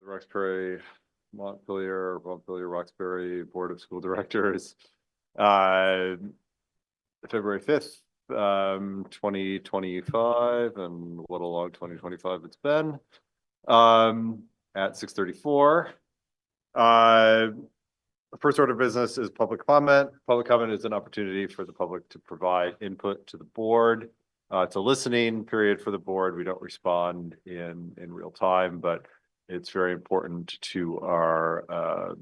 Roxbury, Montpelier-Roxbury Board of School Directors. Uh, February 5th, 2025, and what a long 2025 it's been. At 6:34. The first order of business is public comment. Public comment is an opportunity for the public to provide input to the board. It's a listening period for the board. We don't respond in real time, but it's very important to our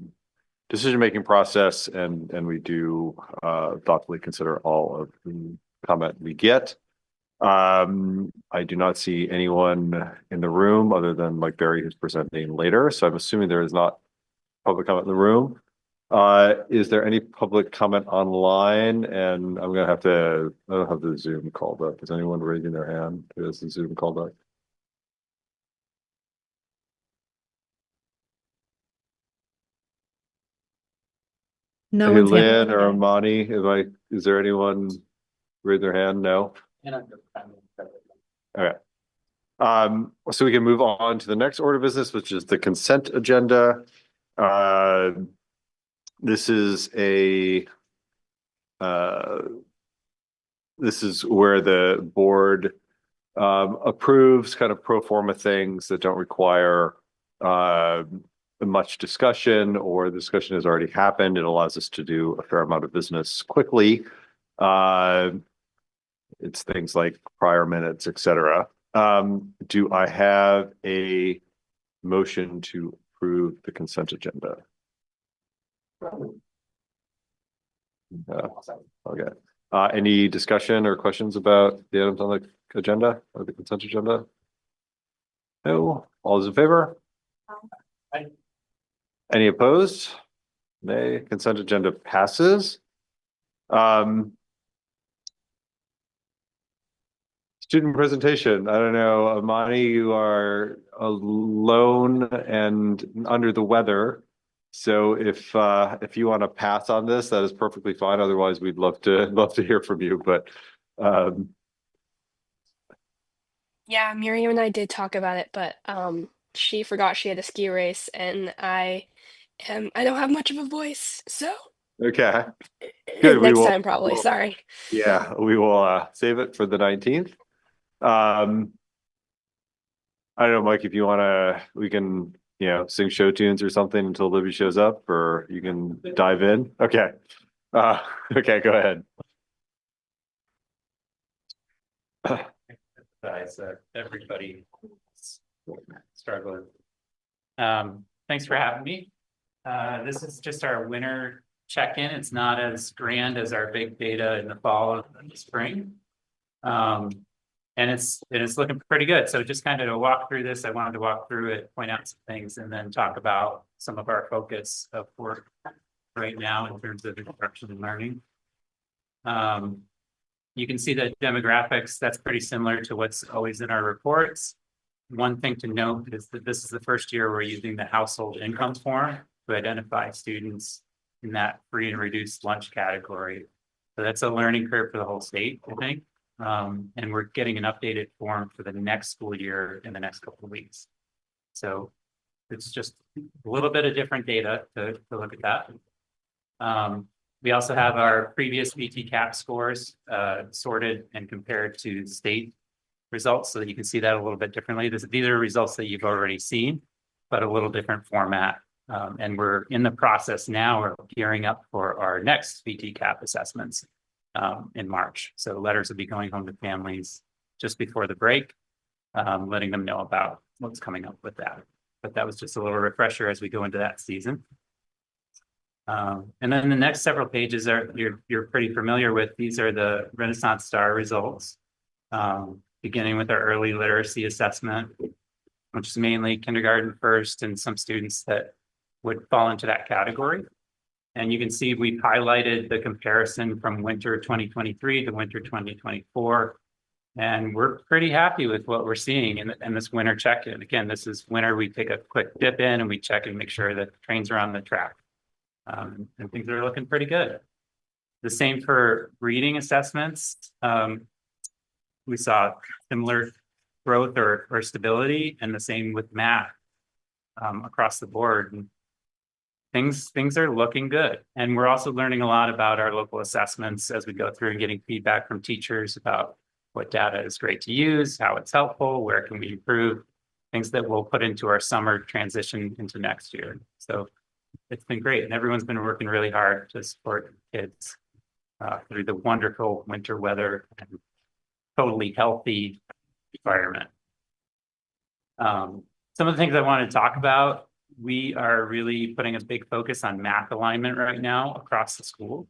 decision-making process, and we do thoughtfully consider all of the comment we get. I do not see anyone in the room other than Mike Berry, who's presenting later. So I'm assuming there is not public comment in the room. Is there any public comment online? And I'm gonna have to, I don't have the Zoom called up. Is anyone raising their hand? Is the Zoom called up? No Hey, one's Lynn or Amani, is there anyone raise their hand? No? Okay. So we can move on to the next order of business, which is the consent agenda. This is where the board approves kind of pro forma things that don't require much discussion, or the discussion has already happened. It allows us to do a fair amount of business quickly. It's things like prior minutes, etc. Do I have a motion to approve the consent agenda? Okay. Any discussion or questions about the items on the agenda or the consent agenda? No. All those in favor? Aye. Any opposed? Nay. Consent agenda passes. Student presentation. I don't know, Amani, you are alone and under the weather. So if you want to pass on this, that is perfectly fine. Otherwise, we'd love to hear from you. But yeah, Miriam and I did talk about it, but she forgot she had a ski race, and I don't have much of a voice, so okay, good. Next time, probably. Sorry. Yeah, we will save it for the 19th. I don't know, Mike, if you want to, we can, sing show tunes or something until Libby shows up, or you can dive in. Okay. Okay, go ahead. Everybody struggling. Thanks for having me. This is just our winter check-in. It's not as grand as our big data in the fall and the spring. And it's looking pretty good. So just kind of to walk through this, I wanted to walk through it, point out some things, and then talk about some of our focus of work right now in terms of instruction and learning. You can see the demographics. That's pretty similar to what's always in our reports. One thing to note is that this is the first year we're using the household income form to identify students in that free and reduced lunch category. So that's a learning curve for the whole state, I think. And we're getting an updated form for the next school year in the next couple of weeks. So it's just a little bit of different data to look at that. We also have our previous VT-CAP scores sorted and compared to state results so that you can see that a little bit differently. These are results that you've already seen, but a little different format. And we're in the process now, we're gearing up for our next VT-CAP assessments in March. So letters will be going home to families just before the break, letting them know about what's coming up with that. But that was just a little refresher as we go into that season. And then the next several pages are you're pretty familiar with. These are the Renaissance Star results, beginning with our early literacy assessment, which is mainly kindergarten first and some students that would fall into that category. And you can see we've highlighted the comparison from winter 2023 to winter 2024. And we're pretty happy with what we're seeing in this winter check-in. Again, this is winter. We take a quick dip in and we check and make sure that the trains are on the track. And things are looking pretty good. The same for reading assessments. We saw similar growth or stability, and the same with math. across the board. And things are looking good. And we're also learning a lot about our local assessments as we go through and getting feedback from teachers about what data is great to use, how it's helpful, where can we improve, things that we'll put into our summer transition into next year. So it's been great. And everyone's been working really hard to support kids through the wonderful winter weather and totally healthy environment. Some of the things I want to talk about, we are really putting a big focus on math alignment right now across the school.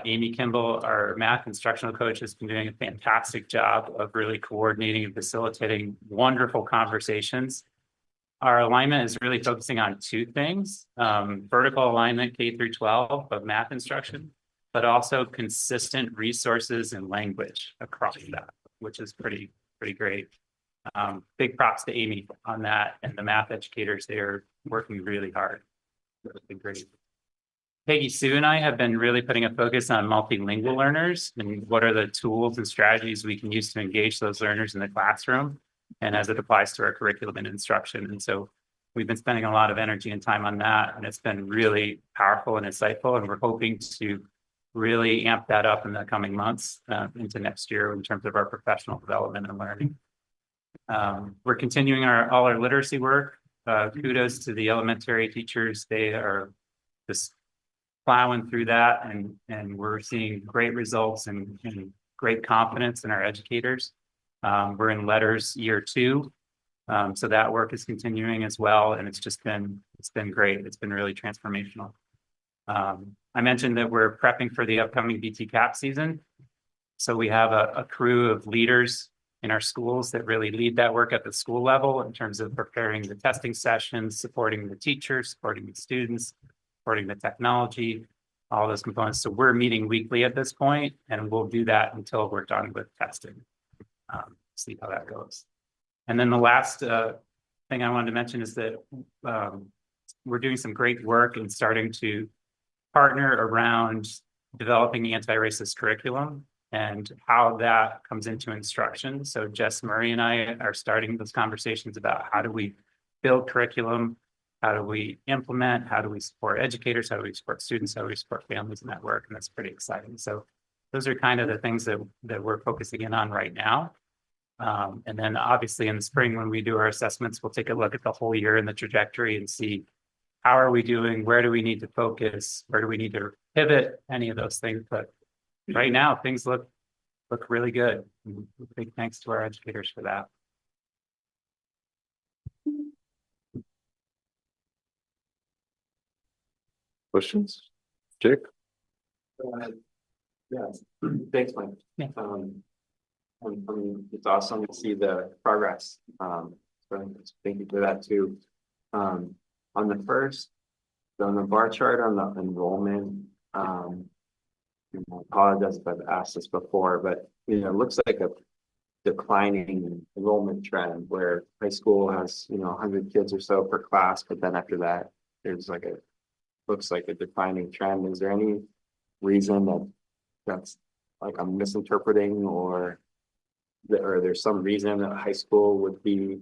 Amy Kimball, our math instructional coach, has been doing a fantastic job of really coordinating and facilitating wonderful conversations. Our alignment is really focusing on two things: vertical alignment K through 12 of math instruction, but also consistent resources and language across that, which is pretty great. Big props to Amy on that, and the math educators. They are working really hard. It's been great. Peggy Sue and I have been really putting a focus on multilingual learners and what are the tools and strategies we can use to engage those learners in the classroom and as it applies to our curriculum and instruction. And so we've been spending a lot of energy and time on that, and it's been really powerful and insightful, and we're hoping to really amp that up in the coming months into next year in terms of our professional development and learning. We're continuing all our literacy work. Kudos to the elementary teachers. They are just plowing through that, and we're seeing great results and great confidence in our educators. We're in letters year 2. So that work is continuing as well. And it's been great. It's been really transformational. I mentioned that we're prepping for the upcoming BT-CAP season. So we have a crew of leaders in our schools that really lead that work at the school level in terms of preparing the testing sessions, supporting the teachers, supporting the students, supporting the technology, all those components. So we're meeting weekly at this point, and we'll do that until we're done with testing. See how that goes. And then the last thing I wanted to mention is that we're doing some great work in starting to partner around developing anti-racist curriculum and how that comes into instruction. So Jess Murray and I are starting those conversations about how do we build curriculum, how do we implement, how do we support educators, how do we support students, how do we support families in that work, and that's pretty exciting. So those are kind of the things that we're focusing in on right now. And then obviously in the spring, when we do our assessments, we'll take a look at the whole year and the trajectory and see how are we doing, where do we need to focus, where do we need to pivot, any of those things. But right now, things look really good. And big thanks to our educators for that. Questions? Jake? Yeah, thanks, Mike. Yeah. It's awesome to see the progress. So thank you for that too. On the bar chart on the enrollment, I apologize if I've asked this before, but it looks like a declining enrollment trend where high school has 100 kids or so per class, but then after that, there's looks like a declining trend. Is there any reason that's like I'm misinterpreting, or there's some reason that high school would be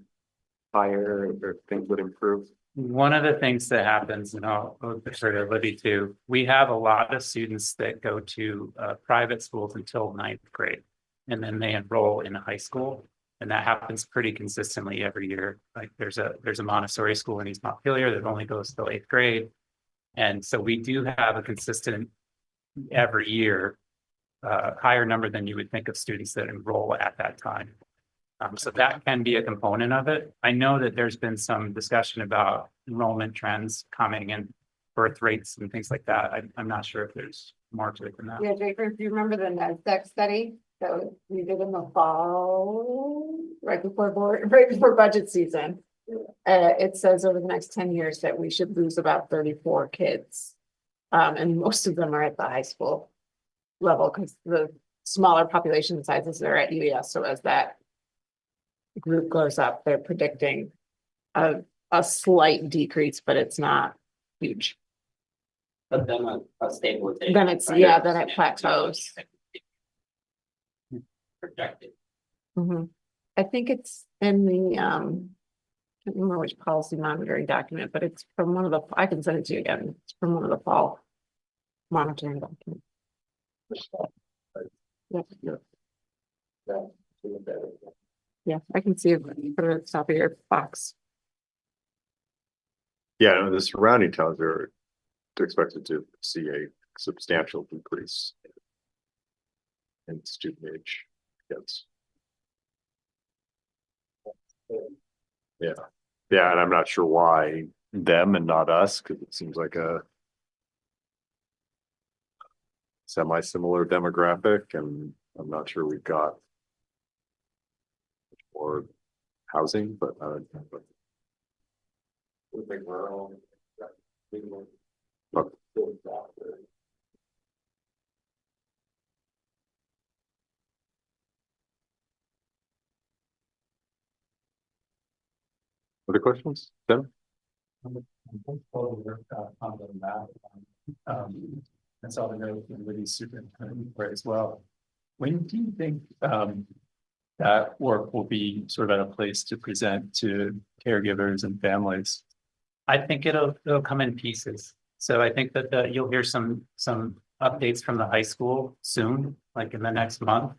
higher or things would improve? One of the things that happens, and I'll sort of allude to, we have a lot of students that go to private schools until 9th grade, and then they enroll in a high school, and that happens pretty consistently every year. Like there's a Montessori school in East Montpelier that only goes till 8th grade, and so we do have a consistent every year higher number than you would think of students that enroll at that time. So that can be a component of it. I know that there's been some discussion about enrollment trends coming and birth rates and things like that. I'm not sure if there's more to it than that. Yeah, Jacob, do you remember the NASDAQ study that we did in the fall, right before budget season? It says over the next 10 years that we should lose about 34 kids. And most of them are at the high school level because the smaller population sizes are at UES. So as that group goes up, they're predicting a slight decrease, but it's not huge. But then a stabilization. Then it's, right? yeah, then it plateaus. Projected. I think it's in the I don't remember which policy monitoring document, but it's from one of the, I can send it to you again. It's from one of the fall monitoring documents. Yeah, I can see it, put it at the top of your box. Yeah, no, the surrounding towns are expected to see a substantial decrease in student age kids. Yeah, yeah, and I'm not sure why them and not us, because it seems like a semi-similar demographic, and I'm not sure we've got more housing, but other questions? Tim? That's all the note from Libby's superintendent report as well. When do you think that work will be sort of at a place to present to caregivers and families? I think it'll come in pieces. So I think that you'll hear some updates from the high school soon, like in the next month,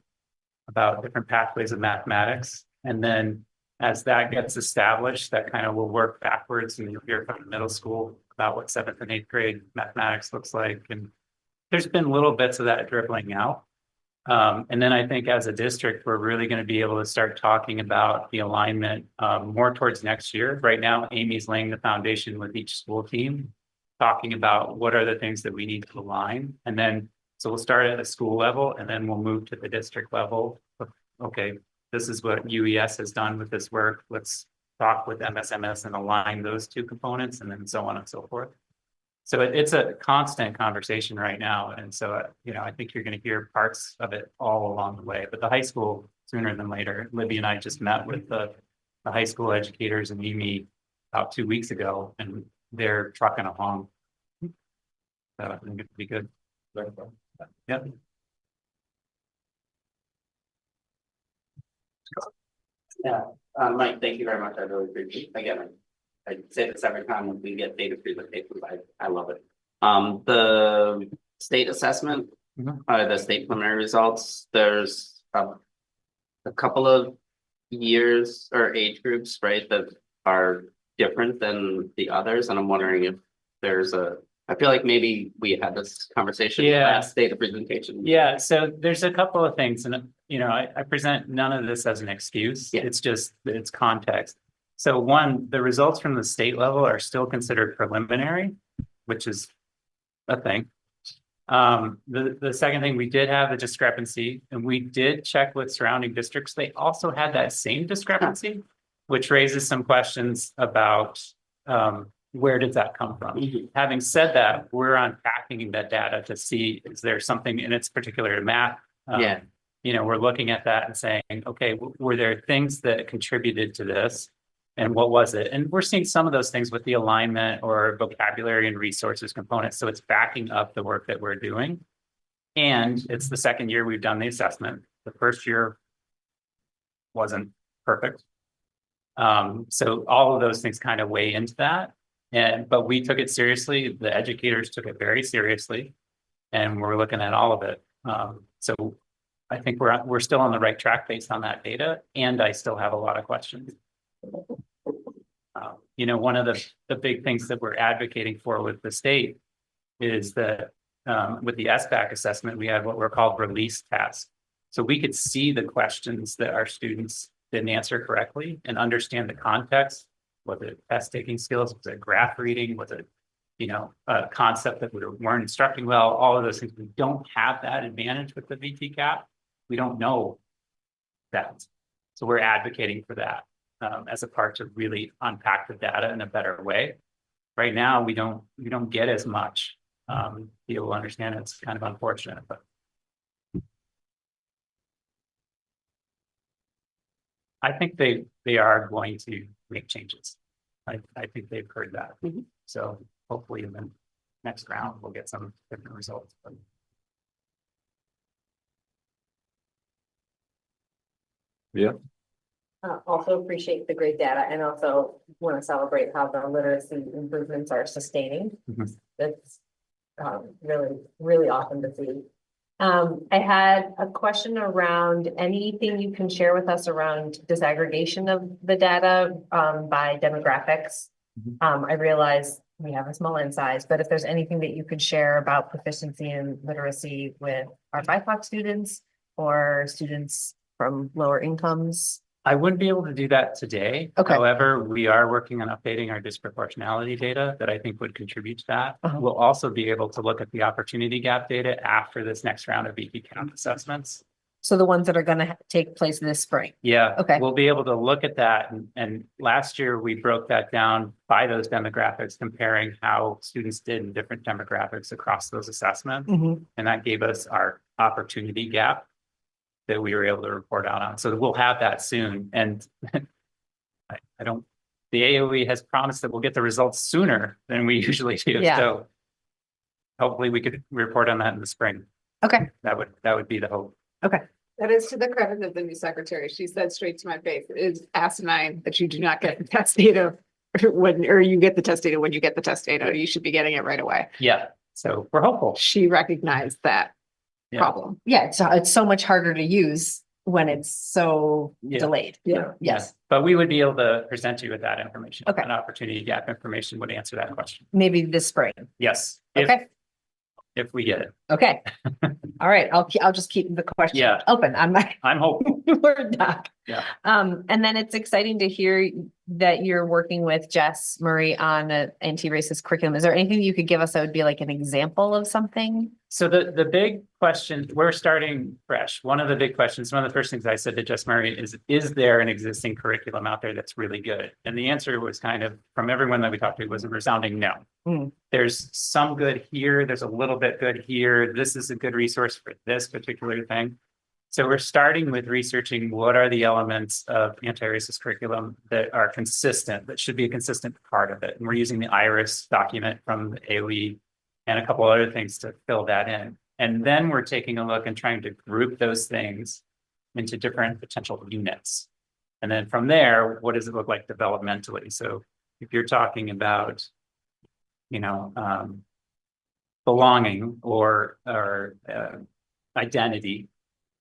about different pathways of mathematics. And then as that gets established, that kind of will work backwards, and you'll hear from the middle school about what 7th and 8th grade mathematics looks like. And there's been little bits of that dribbling out. And then I think as a district, we're really going to be able to start talking about the alignment more towards next year. Right now, Amy's laying the foundation with each school team, talking about what are the things that we need to align. And then, so we'll start at a school level, and then we'll move to the district level. Okay, this is what UES has done with this work. Let's talk with MSMS and align those two components, and then so on and so forth. So it's a constant conversation right now. And so, I think you're going to hear parts of it all along the way, but the high school sooner than later. Libby and I just met with the high school educators and Amy about 2 weeks ago, and they're trucking along. So I think it'd be good. Yeah. Yeah, Mike, thank you very much. I really appreciate it. Again, I say this every time when we get data presentations. I love it. The state assessment, the state preliminary results, there's a couple of years or age groups, right, that are different than the others. And I'm wondering if there's I feel like maybe we had this conversation last data presentation. Yeah, so there's a couple of things, and I present none of this as an excuse. Yeah. It's just, it's context. So one, the results from the state level are still considered preliminary, which is a thing. The second thing, we did have a discrepancy, and we did check with surrounding districts. They also had that same discrepancy, which raises some questions about where did that come from? Having said that, we're unpacking that data to see, is there something in its particular math? We're looking at that and saying, okay, were there things that contributed to this? And what was it? And we're seeing some of those things with the alignment or vocabulary and resources components. So it's backing up the work that we're doing. And it's the second year we've done the assessment. The first year wasn't perfect. So all of those things kind of weigh into that. But we took it seriously. The educators took it very seriously. And we're looking at all of it. So I think we're still on the right track based on that data. And I still have a lot of questions. One of the big things that we're advocating for with the state is that with the SBAC assessment, we had what were called release tasks. So we could see the questions that our students didn't answer correctly and understand the context. Was it test taking skills? Was it graph reading? Was it, a concept that we weren't instructing well? All of those things. We don't have that advantage with the VT cap. We don't know that. So we're advocating for that. As a part to really unpack the data in a better way. Right now, we don't get as much. People understand it's kind of unfortunate, but I think they are going to make changes. I think they've heard that. So hopefully in the next round we'll get some different results. But Yeah. Also appreciate the great data and also want to celebrate how the literacy improvements are sustaining. Mhm. That's really, really awesome to see. I had a question around anything you can share with us around disaggregation of the data by demographics. Mhm. I realize we have a small n size, but if there's anything that you could share about proficiency and literacy with our BIPOC students or students from lower incomes. I wouldn't be able to do that today. Okay. However, we are working on updating our disproportionality data that I think would contribute to that. Uh-huh. We'll also be able to look at the opportunity gap data after this next round of VP count assessments. So the ones that are gonna take place this spring. Yeah. Okay. We'll be able to look at that. And last year we broke that down by those demographics, comparing how students did in different demographics across those assessments. And that gave us our opportunity gap that we were able to report out on. So we'll have that soon. And I don't, the AOE has promised that we'll get the results sooner than we usually do. Yeah. So hopefully we could report on that in the spring. Okay, That would be the hope. okay. That is to the credit of the new secretary. She said straight to my face, it is asinine that you do not get the test data or you get the test data when you get the test data. You should be getting it right away. Yeah. So we're hopeful. She recognized that Yeah. problem. Yeah, it's so much harder to use when it's so Yeah. delayed. Yeah. Yes, But we would be able to present you with that information. Okay. An opportunity gap information would answer that question. maybe this spring. Yes. Okay, If we get it. okay. All right, I'll just keep the question Yeah. open on my I'm hopeful. Word doc. Yeah. And then it's exciting to hear that you're working with Jess Murray on an anti-racist curriculum. Is there anything you could give us that would be like an example of something? So the big question, we're starting fresh. One of the big questions, one of the first things I said to Jess Murray is there an existing curriculum out there that's really good? And the answer was kind of, from everyone that we talked to, was a resounding no. Mm. There's some good here, there's a little bit good here. This is a good resource for this particular thing. So we're starting with researching what are the elements of anti-racist curriculum that are consistent, that should be a consistent part of it. And we're using the IRIS document from the AOE and a couple other things to fill that in. And then we're taking a look and trying to group those things into different potential units. And then from there, what does it look like developmentally? So if you're talking about, belonging or identity,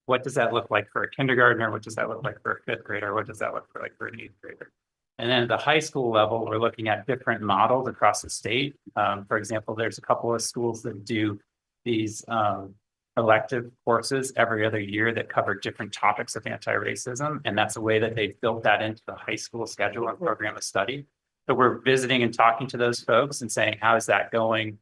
what does that look like for a kindergartner? What does that look like for a fifth grader? What does that look like for an eighth grader? And then at the high school level, we're looking at different models across the state. For example, there's a couple of schools that do these elective courses every other year that cover different topics of anti-racism. And that's a way that they've built that into the high school schedule and program of study. So we're visiting and talking to those folks and saying, how is that going?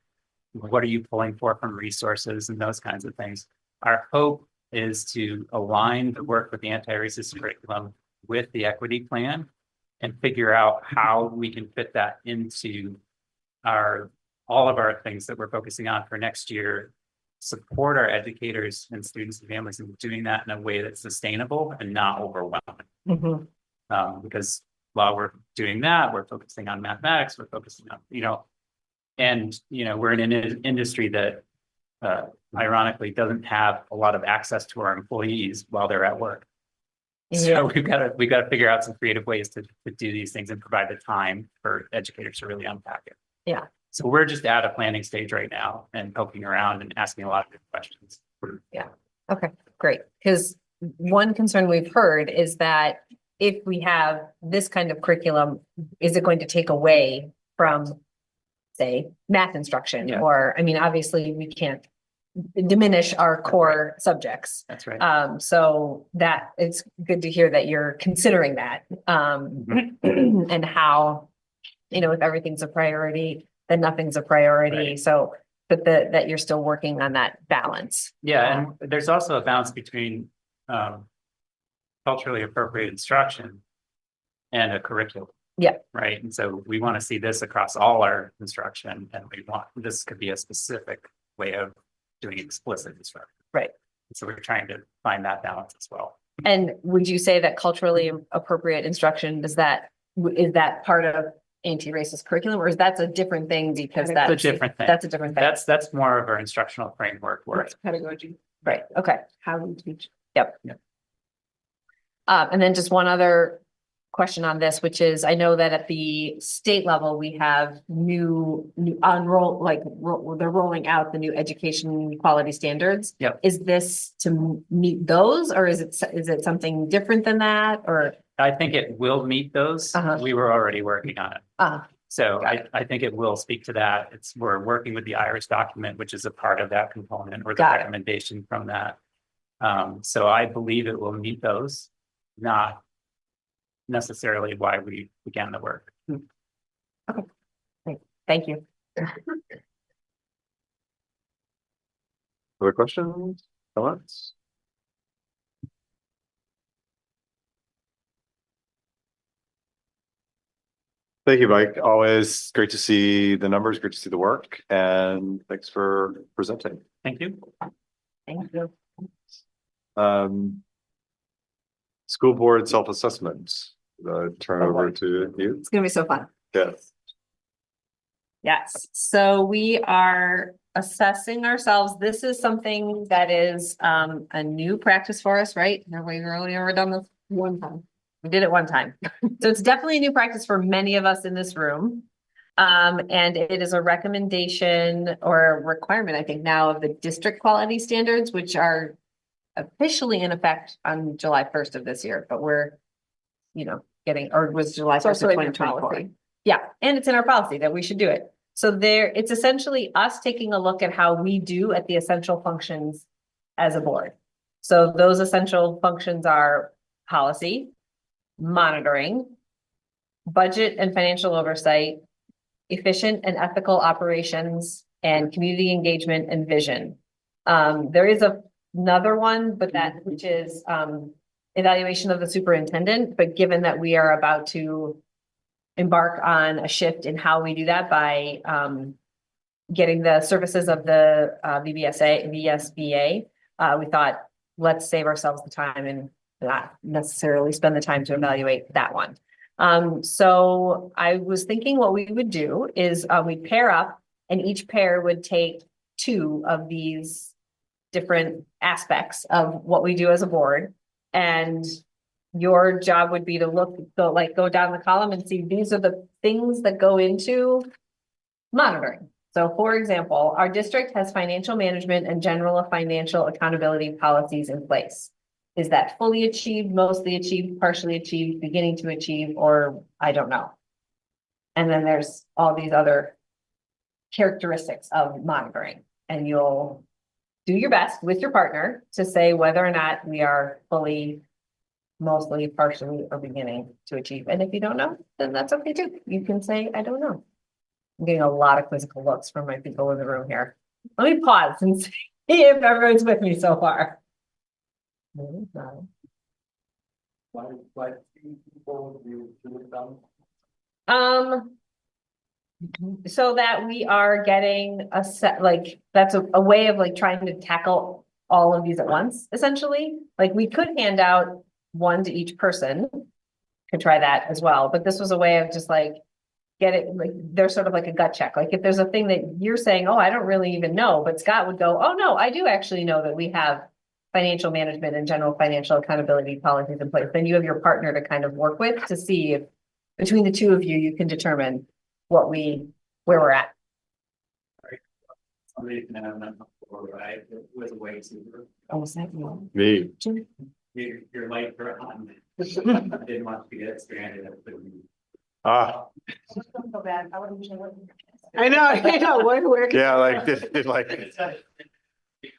What are you pulling for from resources and those kinds of things? Our hope is to align the work with the anti-racist curriculum with the equity plan and figure out how we can fit that into all of our things that we're focusing on for next year, support our educators and students and families in doing that in a way that's sustainable and not overwhelming. Because while we're doing that, we're focusing on mathematics, we're focusing on, we're in an industry that ironically doesn't have a lot of access to our employees while they're at work. So we've got to figure out some creative ways to do these things and provide the time for educators to really unpack it. Yeah. So we're just at a planning stage right now and poking around and asking a lot of good questions. Yeah. Okay, great. Because one concern we've heard is that if we have this kind of curriculum, is it going to take away from, say, math instruction? Yeah. Or, obviously we can't diminish our core subjects. That's right. So that it's good to hear that you're considering that. And how, if everything's a priority, then nothing's a priority. Right. So, but that you're still working on that balance. Yeah, and there's also a balance between culturally appropriate instruction and a curriculum. Yeah. Right. And so we want to see this across all our instruction, and this could be a specific way of doing explicit instruction. Right. So we're trying to find that balance as well. And would you say that culturally appropriate instruction, is that part of anti-racist curriculum, or is that a different thing because That's a different thing. That's a different thing. That's more of our instructional framework work. That's pedagogy, Right, okay. how we teach. Yep. Yep. And then just one other question on this, which is, I know that at the state level, we have new unroll, they're rolling out the new education quality standards. Yep. Is this to meet those, or is it something different than that, or? I think it will meet those. Uh-huh. We were already working on it. So Got I think it will speak to that. We're working with the Irish document, which is a part of that component or the Got it. recommendation from that. So I believe it will meet those, not necessarily why we began the work. Thank you. Other questions, comments? Thank you, Mike. Always great to see the numbers, great to see the work, and thanks for presenting. Thank you. Thank you. School board self-assessment, turn over to you. It's gonna be so fun. Yes. Yes, so we are assessing ourselves. This is something that is a new practice for us, right? Have we really ever done this? One time. We did it one time. So it's definitely a new practice for many of us in this room. And it is a recommendation or a requirement, I think, now of the district quality standards, which are officially in effect on July 1st of this year, but we're, getting, or was July It's 1st also of in your 2024. policy. Yeah, and it's in our policy that we should do it. So it's essentially us taking a look at how we do at the essential functions as a board. So those essential functions are policy, monitoring, budget and financial oversight, efficient and ethical operations, and community engagement and vision. There is another one, but which is evaluation of the superintendent, but given that we are about to embark on a shift in how we do that by getting the services of the VSBA, we thought, let's save ourselves the time and not necessarily spend the time to evaluate that one. So I was thinking what we would do is we'd pair up, and each pair would take 2 of these different aspects of what we do as a board. And your job would be to go down the column and see, these are the things that go into monitoring. So for example, our district has financial management and general financial accountability policies in place. Is that fully achieved, mostly achieved, partially achieved, beginning to achieve, or I don't know. And then there's all these other characteristics of monitoring, and you'll do your best with your partner to say whether or not we are fully, mostly, partially, or beginning to achieve. And if you don't know, then that's okay too. You can say, I don't know. I'm getting a lot of quizzical looks from my people in the room here. Let me pause and see if everyone's with me so far. So that we are getting a set, that's a way of trying to tackle all of these at once, essentially. We could hand out one to each person, could try that as well, but this was a way of just get it, there's sort of a gut check. If there's a thing that you're saying, oh, I don't really even know, but Scott would go, oh no, I do actually know that we have financial management and general financial accountability policies in place. Then you have your partner to kind of work with to see if between the 2 of you, you can determine where we're at. Oh, was that you? Me. You're late for on. I didn't want to get stranded. Ah, So bad. I know, where? yeah,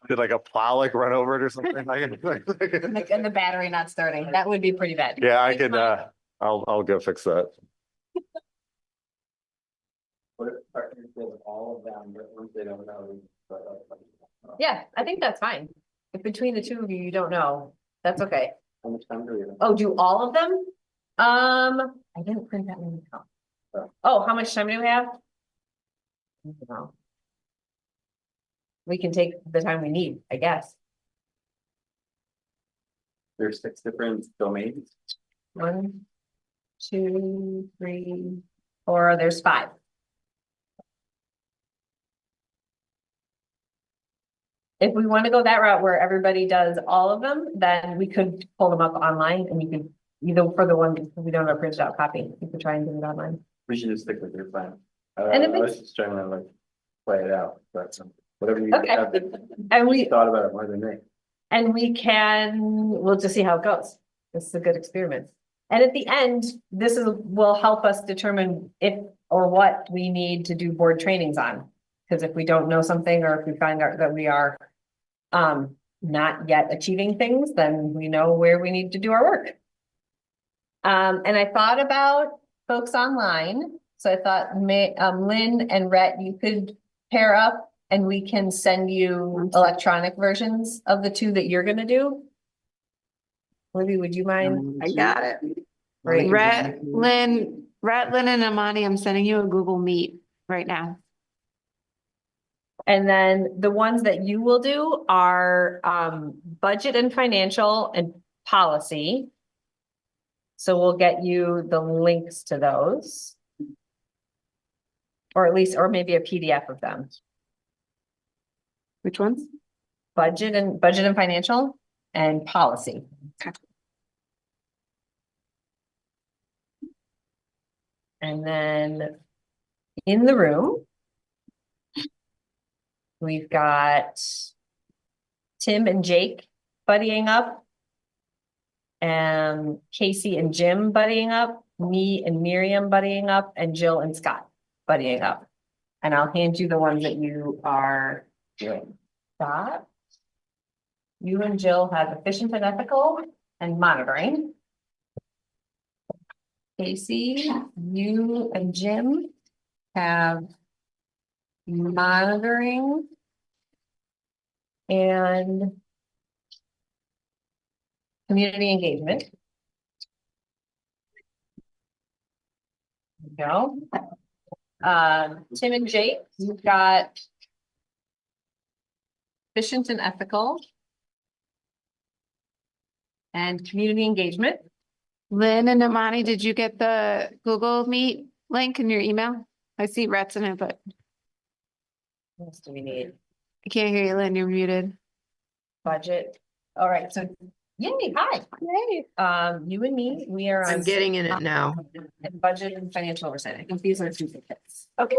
did a plow run over it or something? And the battery not starting, that would be pretty bad. Yeah, I can, I'll go fix that. Yeah, I think that's fine. If between the 2 of you, you don't know, that's okay. How much time do we have? Oh, do all of them? I didn't print that many out. Oh, how much time do we have? I don't know. We can take the time we need, I guess. There's 6 different domains. 1, 2, 3, 4, there's 5. If we want to go that route where everybody does all of them, then we could pull them up online and you could either for the one, we don't have a printed out copy, you could try and do it online. We should just stick with your plan. And it I was makes- just trying to like play it out, but whatever you Okay. have And we, thought about it more than me. and we'll just see how it goes. This is a good experiment. And at the end, will help us determine if or what we need to do board trainings on. Because if we don't know something, or if we find out that we are not yet achieving things, then we know where we need to do our work. And I thought about folks online, so I thought Lynn and Rhett, you could pair up and we can send you electronic versions of the two that you're gonna do. Libby, would you mind? I got it. Great. Rhett, Lynn, and Amani, I'm sending you a Google Meet right now. And then the ones that you will do are budget and financial and policy. So we'll get you the links to those. Or at least, or maybe a PDF of them. Which ones? Budget and financial and policy. Okay. And then in the room, we've got Tim and Jake buddying up. And Casey and Jim buddying up, me and Miriam buddying up, and Jill and Scott buddying up. And I'll hand you the ones that you are doing. Scott? You and Jill have efficient and ethical and monitoring. Casey, you and Jim have monitoring and community engagement. There you go. Tim and Jake, you've got efficient and ethical and community engagement. Lynn and Amani, did you get the Google Meet link in your email? I see Rhett's in it, but What else do we need? I can't hear you, Lynn, you're muted. Budget. All right, so yay, hi. Yay. You and me, we are on. I'm getting in it now. Budget and financial oversight. I think these are duplicates. Okay.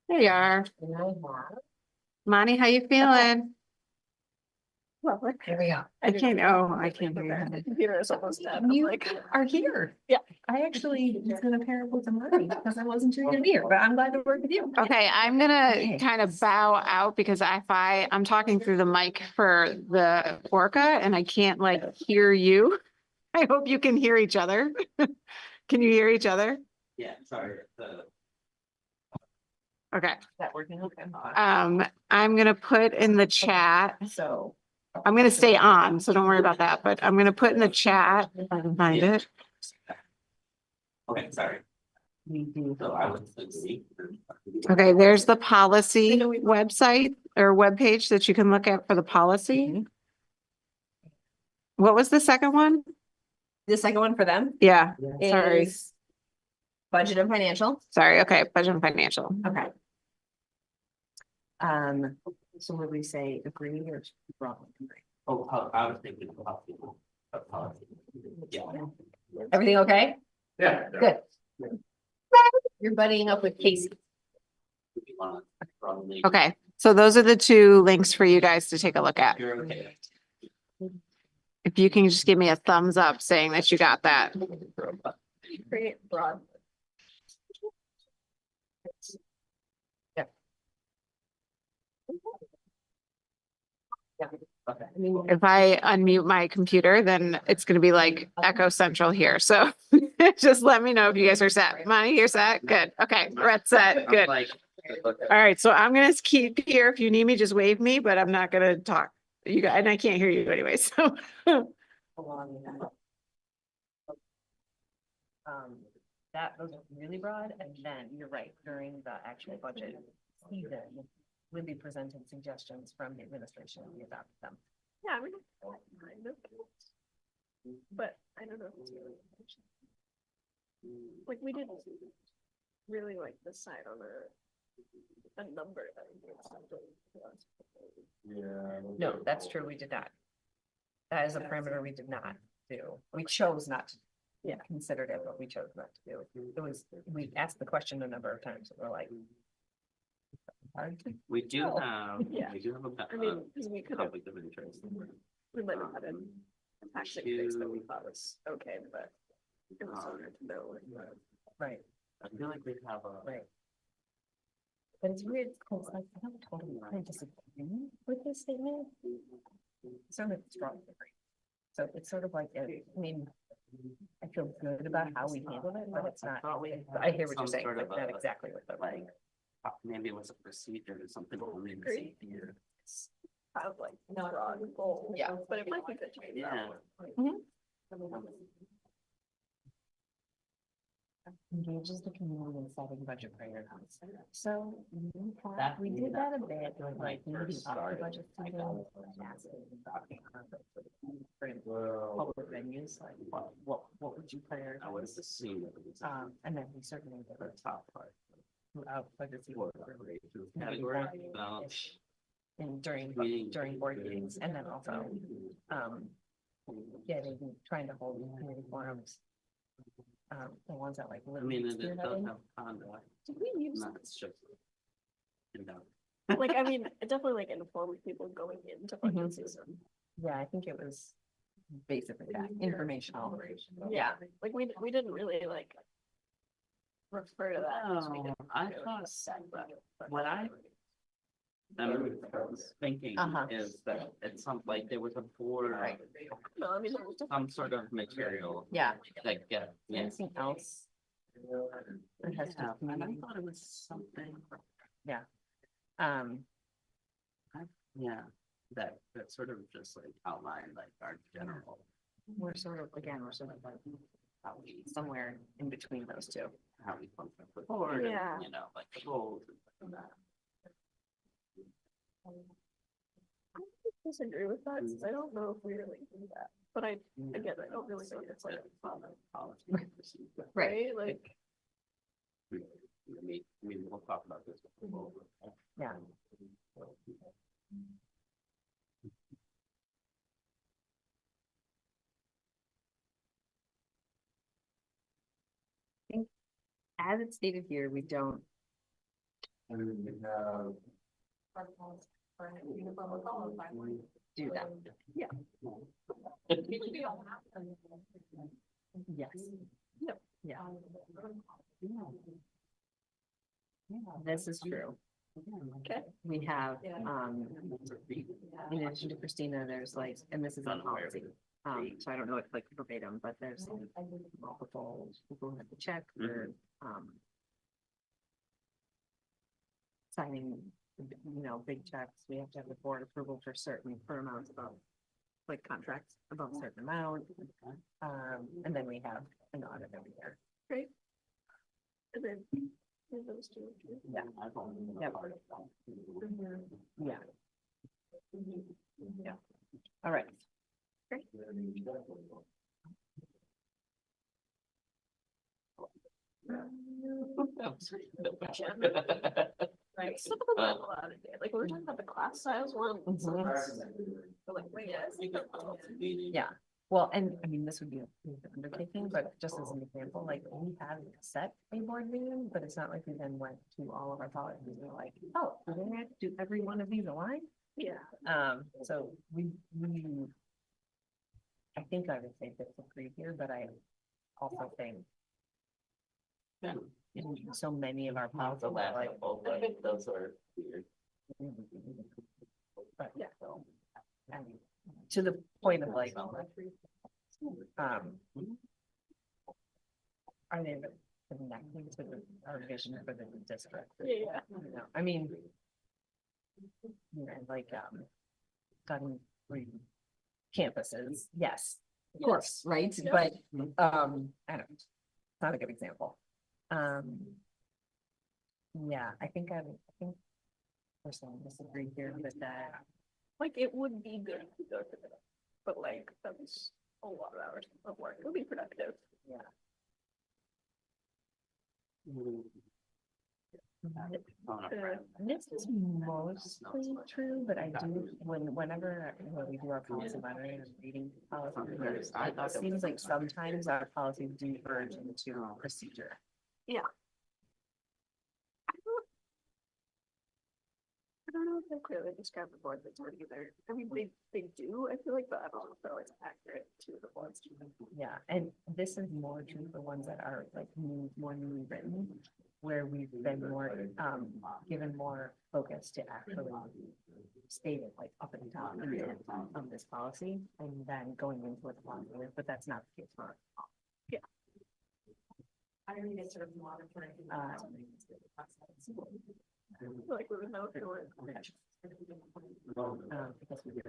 There you are. And I have. Monty, how you feeling? Well, here we go. I can't hear you. Computer is almost done. You are here. Yeah. I actually was gonna pair it with Amani because I wasn't sure you're gonna be here, but I'm glad to work with you. Okay, I'm gonna kind of bow out because I'm talking through the mic for the Orca and I can't like hear you. I hope you can hear each other. Can you hear each other? Yeah, sorry. Okay. Is that working? Okay. I'm gonna put in the chat. So. I'm gonna stay on, so don't worry about that, but I'm gonna put in the chat if I can find it. Okay, sorry. So I would agree. Okay, there's the policy website or webpage that you can look at for the policy. What was the second one? The second one for them Yeah, sorry, is budget and financial. sorry. Okay, budget and financial. Okay. So would we say agree or wrong? Oh, I was thinking policy. Policy. Yeah. Everything okay? Yeah. Good. You're buddying up with Casey. If you wanna probably- Okay, so those are the two links for you guys to take a look at. You're okay. If you can just give me a thumbs up saying that you got that. Create broad. Okay. If I unmute my computer, then it's gonna be like Echo Central here, so just let me know if you guys are set. Monty, you're set? Good. Okay, Brett's set. I'm Good. like, All right, so I'm gonna keep here. If you need me, just wave me, but I'm not gonna talk. You guys, and I can't hear you anyway, so. Those are really broad, and then you're right, during the actual budget season, Libby presented suggestions from the administration, and we adopted them. Yeah, I mean, kind of. But I don't know if it's really. Like, we didn't really like decide on a number. That we did. Yeah. No, that's true, we did not. That is a parameter we did not do. We chose not to. Yeah, considered it, but we chose not to do it. It was, we asked the question a number of times, and we're like. hard to We do tell. have, Yeah. we do have a. I mean, because we could have, Conflict of interest. we might have had an tax increase that we thought was okay, but it was harder to know. Right, I feel like we have a. right. But it's weird, because like, I don't totally kind of disagree with this statement. Sort of strong agree. So it's sort of like, I mean, I feel good about how we handled it, but it's not, thought we had I hear what some you're saying, sort like of not a, exactly what the. Like, maybe it was a procedure or something only in the Agree. same year. Have like not broad goal. Yeah. But it might be good to maybe. Yeah. Engages the community in setting budget priorities. So That- we did that a bit, when I like maybe first up the started, budget I season. Public venues, like what would you I would have prioritize? assumed that it was And then we certainly did the it top part. throughout budget Or season. category. Well, And during Meeting. board meetings, and then also trying to hold community forums. The ones that like. I mean, it literally does spearheading. have conduct, Did we use, not it's just. You know. like, I mean, it definitely like informed people going into budget Mhm. season. Yeah, I think it was basically that, informational. Yeah, like we didn't really like refer to that. 'cause we No, didn't I really thought decide that, but- what I was thinking Uh-huh. is that it's some, like, there was a board, Right. No, I mean, it was just. some sort of material Yeah. that get, yeah. Anything else? That has to Yeah, do and I with- thought it was something, Um, that sort of just like outlined like our general, we're sort of like how we, somewhere in between those two. how we function with the board, Yeah. and, you know, like the goals and that. I disagree with that, 'cause I don't know if we really do that, but again, I don't really know if it's like, Policy. Right. procedure. right, like. I mean, we'll talk about this. Yeah. I think, as it's stated here, we don't. Do that. Yeah. Yes. Yep. Yeah. This is true. Okay. We have, in addition to Christina, there's like, and this is on policy. So I don't know if like verbatim, but there's multiple people who have to check for, signing, big checks. We have to have the board approval for amounts above, like contracts above a certain amount. And then we have an audit every year. Great. And then. Those two. Yeah. Yep. Yeah. Yeah. All right. Right. Some of them have a lot of data. Like we were talking about the class size one. Mhm. We're like, wait, Yeah, well, and I mean, this would be an undertaking, but just as an example, like we had set a board meeting, but it's not like we then went to all of our policies and we're like, oh, we're gonna have to do every one of these aligned. yeah. So we. I think I would say that's agree here, but I also think. Yeah. So many of our Not policies the are last like. couple, but those are weird. But yeah. And to the point of like. Are they connecting to our vision for the district? Yeah. I mean. Like, gun free campuses, yes, of course, right, Yep. but, I don't, it's not a good example. Yeah, I think personally disagree here with that. Like it would be good to go to that, but like that's a lot of hours of work. It would be productive. Yeah. This is mostly true, but I do, whenever we do our policy monitoring and reading policy, it seems like sometimes our policies do verge into procedure. I don't know if they clearly describe the board that's already there. I mean, they do, I feel like, but I don't know if they're always accurate to the boards. Yeah, and this is more true for ones that are like more newly written, where we've been more, given more focus to actually state it like up at the top of this policy, and then going into what the policy is, but that's not the case for. Yeah. I mean, it's sort of monitoring. Like, we would know if they were. Because we do.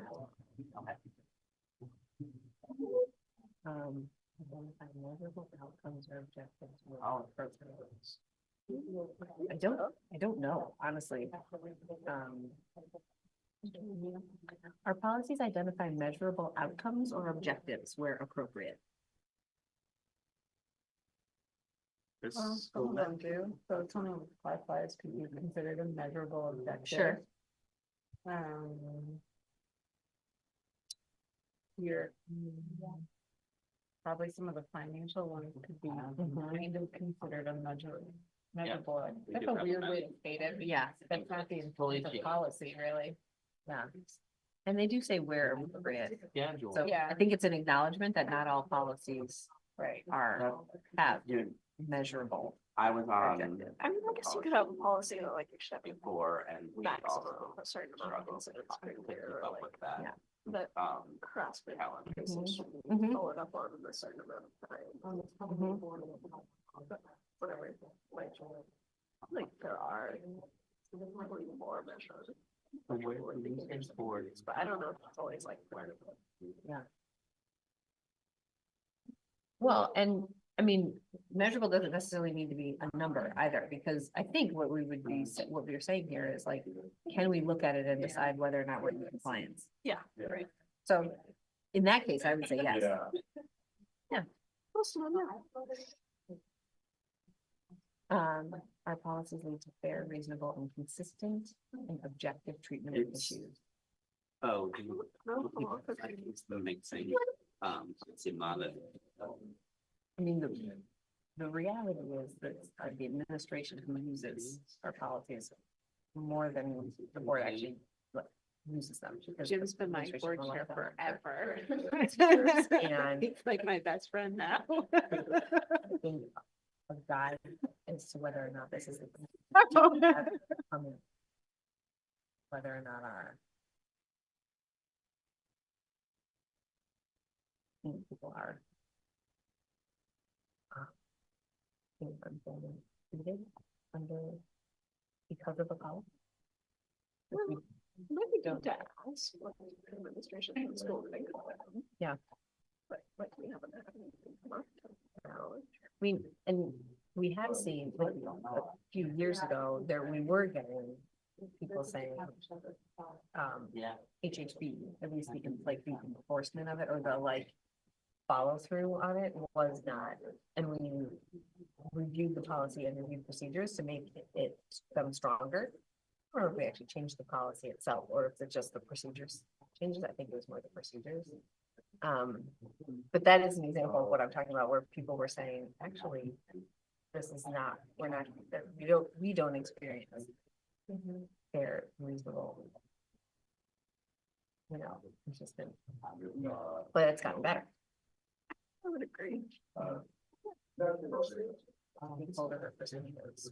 Identify measurable outcomes or objectives. with all programs. I don't know, honestly. Our policies identify measurable outcomes or objectives where appropriate. Some of them do, so some of fireflies could be considered a measurable objective. Sure. Here. Probably some of the financial ones could be kind of considered a measurable. That's a weird way to state it. Yeah. That's not the intent of policy, really. Yeah. And they do say where appropriate. Yeah. So Yeah. I think it's an acknowledgement that not all policies Right. have measurable. I was on objectives. I mean, I guess you could have a policy that like you should have before and we maximum also a certain amount of struggled considered to keep clear, up or with that. Yeah. that Um, CrossFit calendar. cases should be Mhm. followed up on in a certain amount of time. Whatever, like there are probably more measures. The way we use this board is But I don't know if it's always like part of it. Well, and I mean, measurable doesn't necessarily need to be a number either, because I think what we would be, what we're saying here is like, can we look at it and decide whether or not we're in compliance? Yeah, right. So in that case, I would say yes. Close to that. Our policies lead to fair, reasonable, and consistent and objective treatment of It's- issues. Oh, No, it's the mixing, it's in my. I mean, the reality is that the administration who uses our policies more than the board actually like, uses them. because Jim's been my administration board relies chair on them. forever. And He's like my best friend now. I think a guide as to whether or not this is. Whether or not our. People are. Treated under, because of a policy. Maybe don't ask what the administration in school think of it. Yeah. But like we haven't had anything come up to our knowledge. I mean, and we have seen, like, a few years ago, we were getting people saying, Yeah. HHB, at least the enforcement of it, or the like follow through on it was not. And we reviewed the policy and reviewed procedures to make them stronger. Or if we actually changed the policy itself, or if it's just the procedures changes, I think it was more the procedures. But that is an example of what I'm talking about, where people were saying, actually, this is not, we don't experience fair, reasonable. Consistent, but it's gotten better. I would agree. Stakeholder representatives.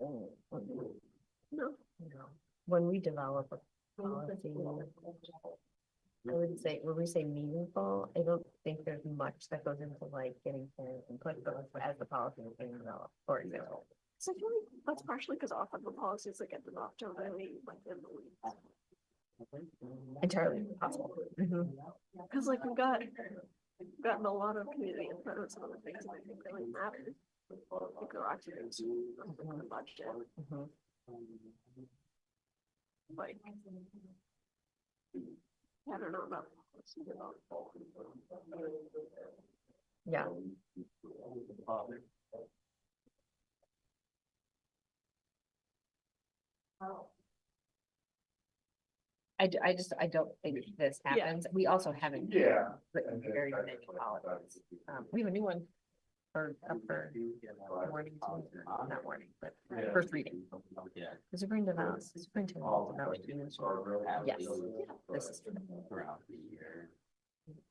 No. When we develop a policy, I would say, when we say meaningful, I don't think there's much that goes into like getting parent input, but as the policy is being developed, for example. So I feel like that's partially because often the policies that get developed are really like in the weeds. Entirely possible. Cause like we've gotten a lot of community input on some of the things that I think really matter. Like the occupancy, the budget, like. I don't know about. Yeah. I don't think this happens. We also haven't. Written very many policies. We have a new one up for warning, not warning, but first reading. Yeah. The superintendent, yes, this is true. Throughout the year.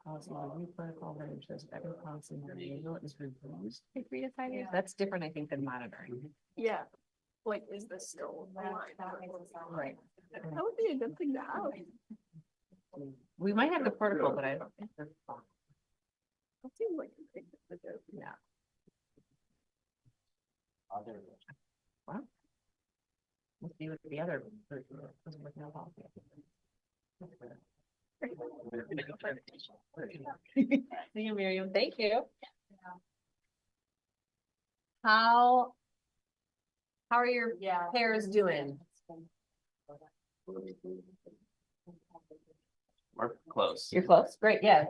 Policy review protocol that ensures every policy manual is reviewed every 3 to 5 years. That's different, I think, than monitoring. Yeah, like, is this still aligned? Right. That would be a good thing to have. We might have the protocol, but I don't think the. That seems like a thing to do. Yeah. Other. Well. We'll see what the other. Version is with no policy. See you, Miriam. Thank you. How are your pairs doing? We're close. You're close. Great. Yeah.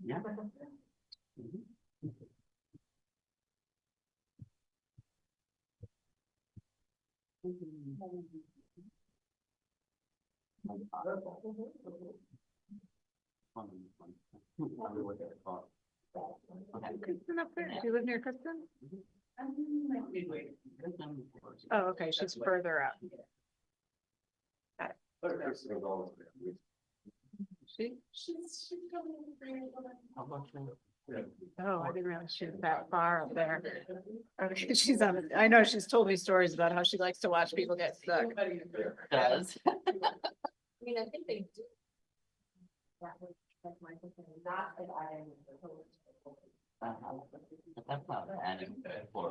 Yeah. Kristen up there, do you live near Kristen? Oh, okay, she's further up. She? Oh, I didn't realize she was that far up there. Okay, she's on, I know she's told me stories about how she likes to watch people get stuck. Does. I mean, I think they do. Not that I. That's not bad for.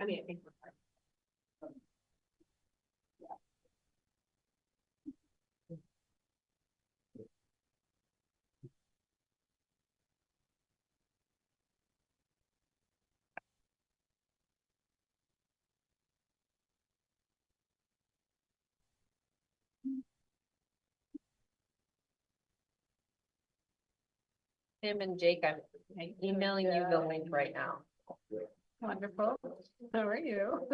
I mean, I think. Tim and Jake, I'm emailing you the link right now. Wonderful. How are you?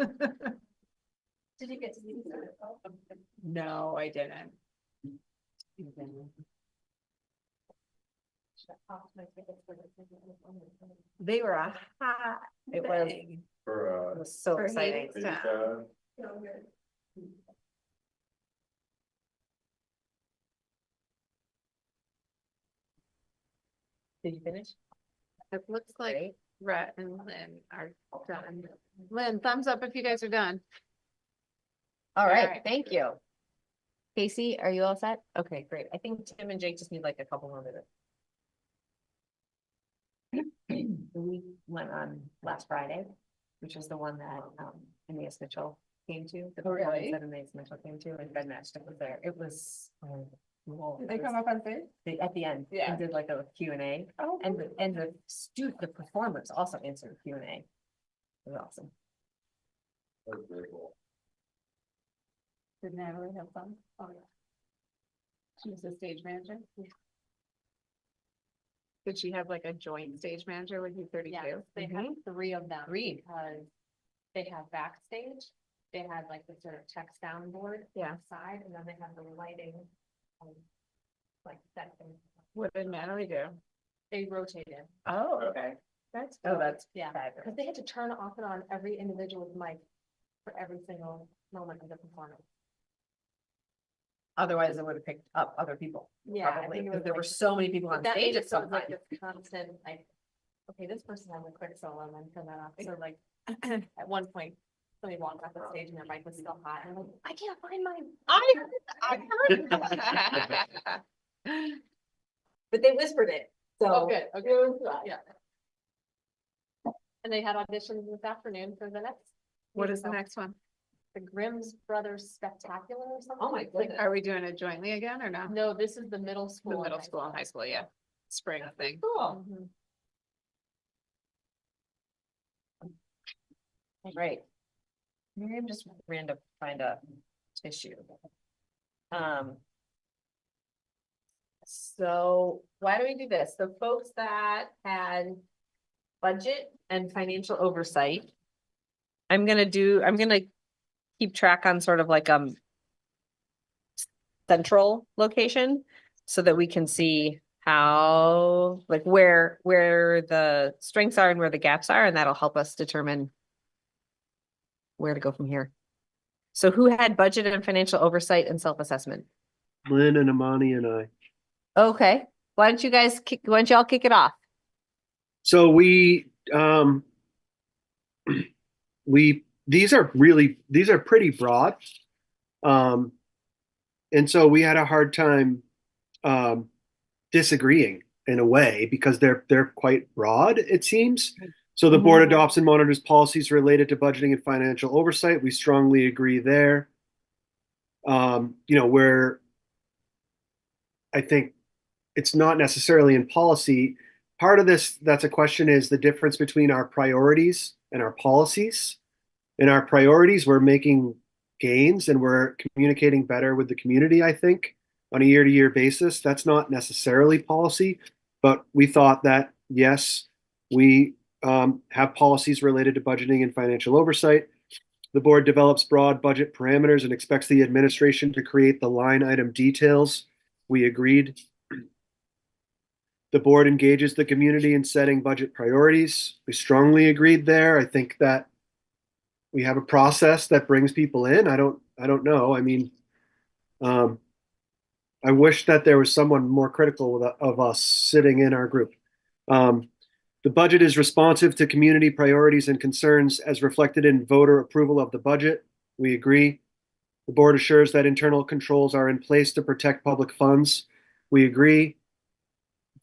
Did you get to see this? No, I didn't. They were a hot, it was so For exciting. Hadestown. Did you finish? It looks like Great. Rhett and Lynn are done. Lynn, thumbs up if you guys are done. All All right, right. thank you. Casey, are you all set? Okay, great. I think Tim and Jake just need like a couple more minutes. We went on last Friday, which was the one that Aeneas Mitchell came to. The performance really? that Aeneas Mitchell came to, and Ben Matchstick was there. It was. Did they come up on stage? At the end, Yeah. and did like a Q&A, Oh, and the performers also answered Q&A. It was awesome. did Natalie have fun? Oh, yeah. She was the stage manager. Did she have like a joint stage manager with you 32? Yes, they had 3 of them. 3. Because they have backstage, they had like the sort of tech soundboard. Yeah. Side, and then they have the lighting. Like that thing. What did Natalie do? They rotated. Oh, okay. That's. Oh, that's Yeah, fabulous. because they had to turn off and on every individual's mic for every single moment of the performance. Otherwise, it would have picked up other people. Yeah, I Probably, think it because was there were like- so many people on That stage made at it so some it was like point. this constant, like, okay, this person has a quick solo and then turn that off. So like, at one point, somebody walked off the stage and their mic was still hot and I'm like, I can't find mine. I heard. But they whispered it, so. Oh, good, okay, yeah. And they had auditions this afternoon for the next. What is the musical. next one? The Grimm's Brothers Spectacular or something? Oh my goodness. Are we doing it jointly again or no? No, this is the middle school. The and middle high school and high school, yeah. Spring thing. Cool. Mhm. Right. Miriam just ran to find a tissue. So why do we do this? The folks that had budget and financial oversight. I'm gonna keep track on sort of like central location so that we can see how, like where the strengths are and where the gaps are, and that'll help us determine where to go from here. So who had budget and financial oversight and self-assessment? Lynn and Amani and I. Okay, why don't y'all kick it off? So these are pretty broad. And so we had a hard time disagreeing in a way because they're quite broad, it seems. So the board adopts and monitors policies related to budgeting and financial oversight. We strongly agree there. Where I think it's not necessarily in policy. Part of this, that's a question, is the difference between our priorities and our policies. In our priorities, we're making gains and we're communicating better with the community, I think, on a year-to-year basis. That's not necessarily policy, but we thought that, yes, we have policies related to budgeting and financial oversight. The board develops broad budget parameters and expects the administration to create the line item details. We agreed. The board engages the community in setting budget priorities. We strongly agreed there. I think that we have a process that brings people in. I don't know. I mean, I wish that there was someone more critical of us sitting in our group. The budget is responsive to community priorities and concerns as reflected in voter approval of the budget. We agree. The board assures that internal controls are in place to protect public funds. We agree.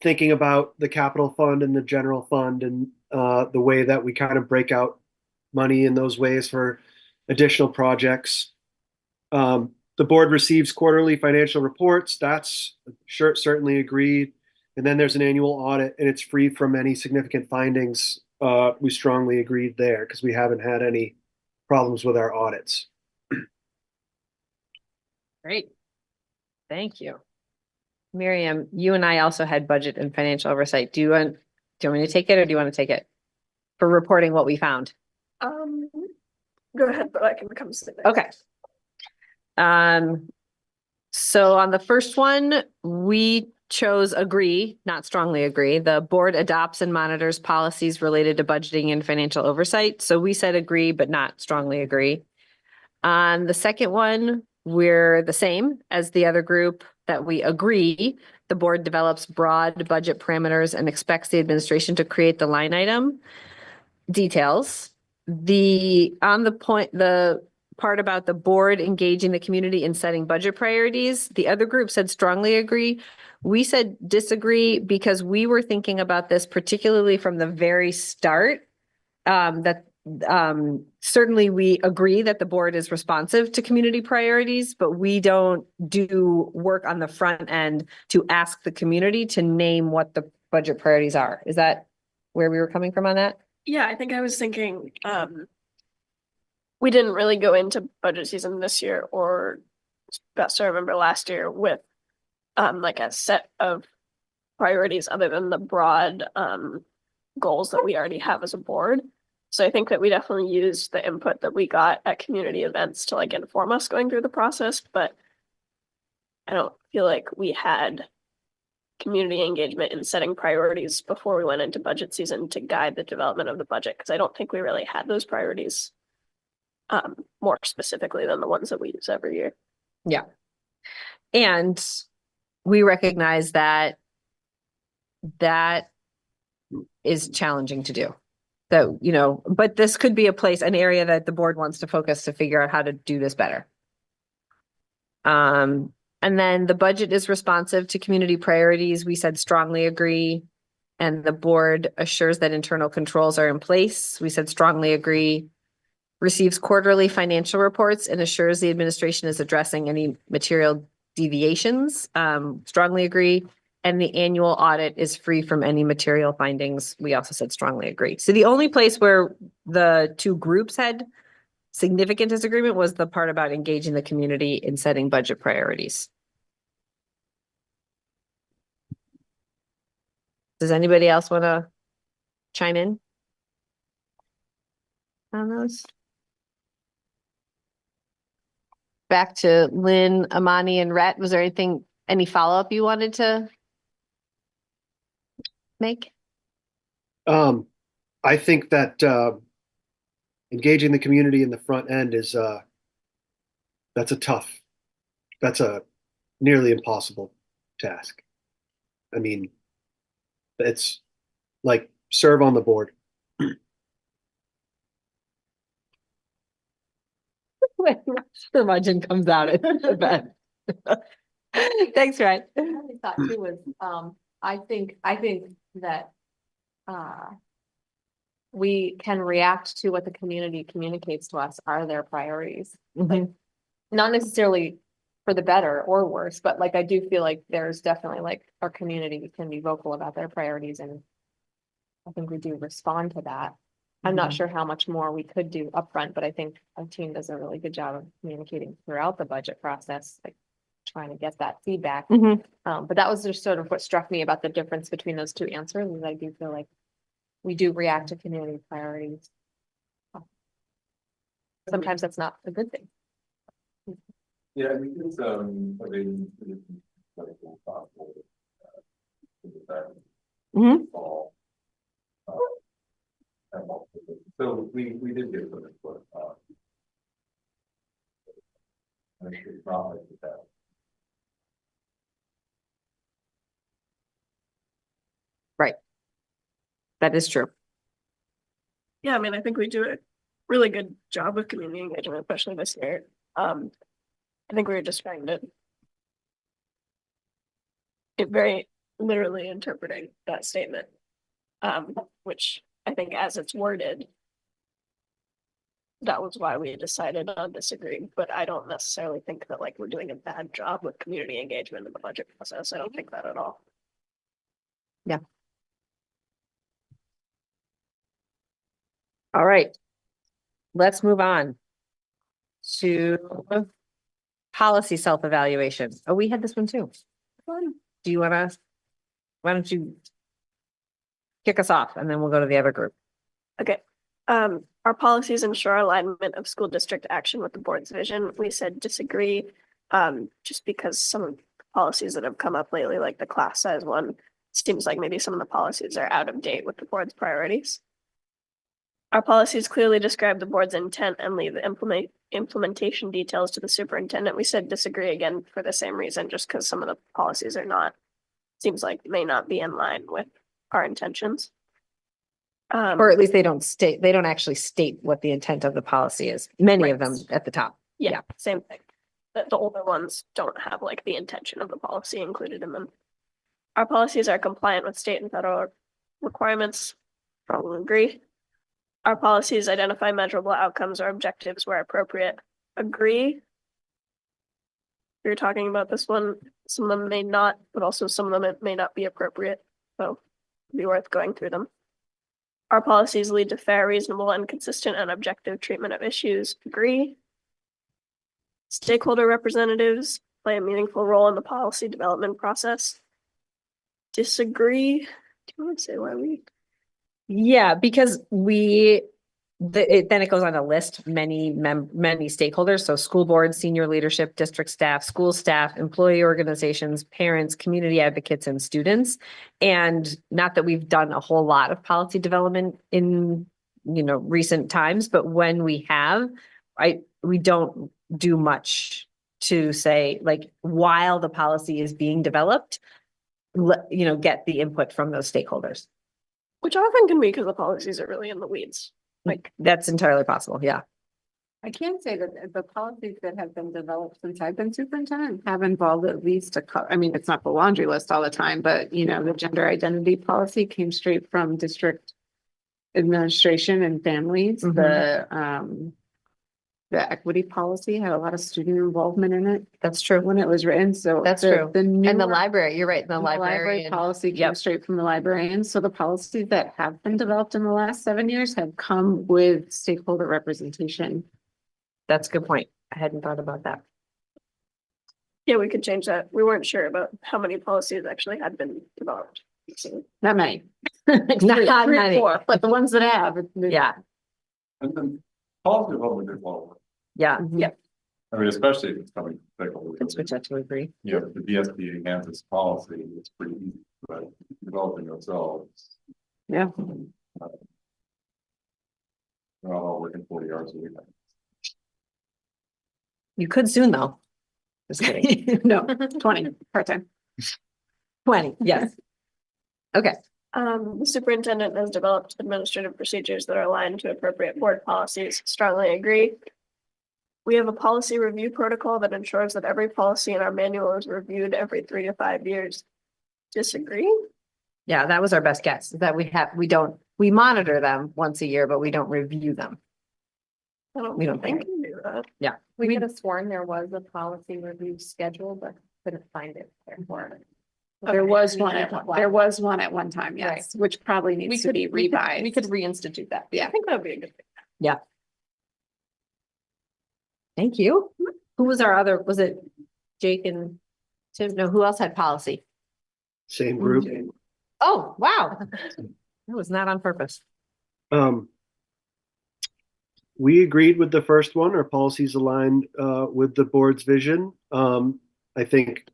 Thinking about the capital fund and the general fund and the way that we kind of break out money in those ways for additional projects. The board receives quarterly financial reports. That's certainly agreed. And then there's an annual audit and it's free from any significant findings. We strongly agreed there because we haven't had any problems with our audits. Great. Thank you. Miriam, you and I also had budget and financial oversight. Do you want me to take it or do you want to take it? For reporting what we found? Go ahead, but I can come sit there. Okay. So on the first one, we chose agree, not strongly agree. The board adopts and monitors policies related to budgeting and financial oversight. So we said agree, but not strongly agree. On the second one, we're the same as the other group that we agree. The board develops broad budget parameters and expects the administration to create the line item details. The part about the board engaging the community in setting budget priorities, the other group said strongly agree. We said disagree because we were thinking about this particularly from the very start. Certainly we agree that the board is responsive to community priorities, but we don't do work on the front end to ask the community to name what the budget priorities are. Is that where we were coming from on that? Yeah, I think I was thinking, we didn't really go into budget season this year, or best I remember last year with like a set of priorities other than the broad goals that we already have as a board. So I think that we definitely used the input that we got at community events to like inform us going through the process, but I don't feel like we had community engagement in setting priorities before we went into budget season to guide the development of the budget, because I don't think we really had those priorities more specifically than the ones that we use every year. Yeah. And we recognize that that is challenging to do. So, you know, but this could be a place, an area that the board wants to focus to figure out how to do this better. And then the budget is responsive to community priorities. We said strongly agree. And the board assures that internal controls are in place. We said strongly agree. Receives quarterly financial reports and assures the administration is addressing any material deviations. Strongly agree. And the annual audit is free from any material findings. We also said strongly agree. So the only place where the two groups had significant disagreement was the part about engaging the community in setting budget priorities. Does anybody else want to chime in on those? Back to Lynn, Amani, and Rhett. Was there any follow-up you wanted to make? I think that engaging the community in the front end is that's a nearly impossible task. I mean, it's like serve on the board. When curmudgeon comes out at the bed. Thanks, Rhett. I only thought too was, I think that, we can react to what the community communicates to us are their priorities. Like, not necessarily for the better or worse, but like, I do feel like there's definitely like our community can be vocal about their priorities, and I think we do respond to that. I'm not sure how much more we could do upfront, but I think our team does a really good job of communicating throughout the budget process, like trying to get that feedback. But that was just sort of what struck me about the difference between those two answers, is I do feel like we do react to community priorities. Sometimes that's not a good thing. Yeah, I think it's, I mean. So we did get some input. I think it's not like that. Right. That is true. Yeah, I mean, I think we do a really good job with community engagement, especially this year. I think we were just trying to very literally interpreting that statement, which I think as it's worded, that was why we decided on disagreeing, but I don't necessarily think that like we're doing a bad job with community engagement in the budget process. I don't think that at all. Yeah. All right. Let's move on to policy self-evaluation. Oh, we had this one too. Do you want to, why don't you kick us off and then we'll go to the other group. Okay. Our policies ensure alignment of school district action with the board's vision. We said disagree, just because some of the policies that have come up lately, like the class size one, seems like maybe some of the policies are out of date with the board's priorities. Our policies clearly describe the board's intent and leave the implementation details to the superintendent. We said disagree again for the same reason, just because some of the policies are not, seems like may not be in line with our intentions. Or at least they don't actually state what the intent of the policy is. Many of them at the top. Yeah, same thing. The older ones don't have like the intention of the policy included in them. Our policies are compliant with state and federal requirements. Probably agree. Our policies identify measurable outcomes or objectives where appropriate. Agree. You're talking about this one. Some of them may not, but also some of them it may not be appropriate. So it'd be worth going through them. Our policies lead to fair, reasonable, and consistent and objective treatment of issues. Agree. Stakeholder representatives play a meaningful role in the policy development process. Disagree. Do you want to say why we? Yeah, because we then it goes on to list many stakeholders, so school board, senior leadership, district staff, school staff, employee organizations, parents, community advocates, and students. And not that we've done a whole lot of policy development in, recent times, but when we have, we don't do much to say, like, while the policy is being developed, get the input from those stakeholders. Which often can be because the policies are really in the weeds. Like, That's entirely possible, yeah. I can say that the policies that have been developed since I've been superintendent have involved at least I mean, it's not the laundry list all the time, but the gender identity policy came straight from district administration and families. The equity policy had a lot of student involvement in it That's true. when it was written, so. That's the- true. The And the newer- library, you're right, the the library librarian. policy came Yep. straight from the librarians, so the policies that have been developed in the last 7 years have come with stakeholder representation. That's a good point. I hadn't thought about that. yeah, we could change that. We weren't sure about how many policies actually had been developed. So, Not many. Not Three or many. four, but the ones that have. Yeah, And then policy development is well, yeah, Yeah. I mean, especially if it's coming. from stakeholders. could switch that to agree. You know, the DSP enhances its policy, it's pretty easy, but developing themselves. Yeah. They're all working 40 hours a week. You could soon, though. Just kidding. No, 20 part-time. 20, yes. Okay, the superintendent has developed administrative procedures that are aligned to appropriate board policies. Strongly agree. We have a policy review protocol that ensures that every policy in our manual is reviewed every 3 to 5 years. Disagree? yeah, that was our best guess, is that we monitor them once a year, but we don't review them. We don't think we do that. We We could have sworn there was a policy review schedule, but couldn't find it for it. There was We one have at, one. there was one at one time, yes, which probably We needs to could, be we revised. could reinstitute that. Yeah. I think that'd be a good thing. Thank you. Who was was it Jake and Tim? No, who else had policy? Same group. Oh, wow. That was not on purpose. We agreed with the first one. Our policies aligned with the board's vision. I think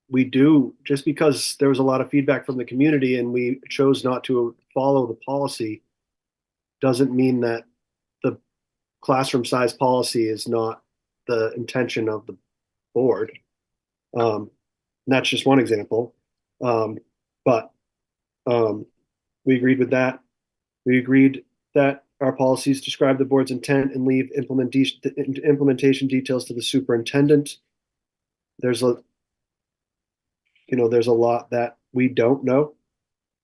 we do, just because there was a lot of feedback from the community and we chose not to follow the policy, doesn't mean that the classroom size policy is not the intention of the board. And that's just one example. But we agreed with that. We agreed that our policies describe the board's intent and leave implementation details to the superintendent. There's a lot that we don't know.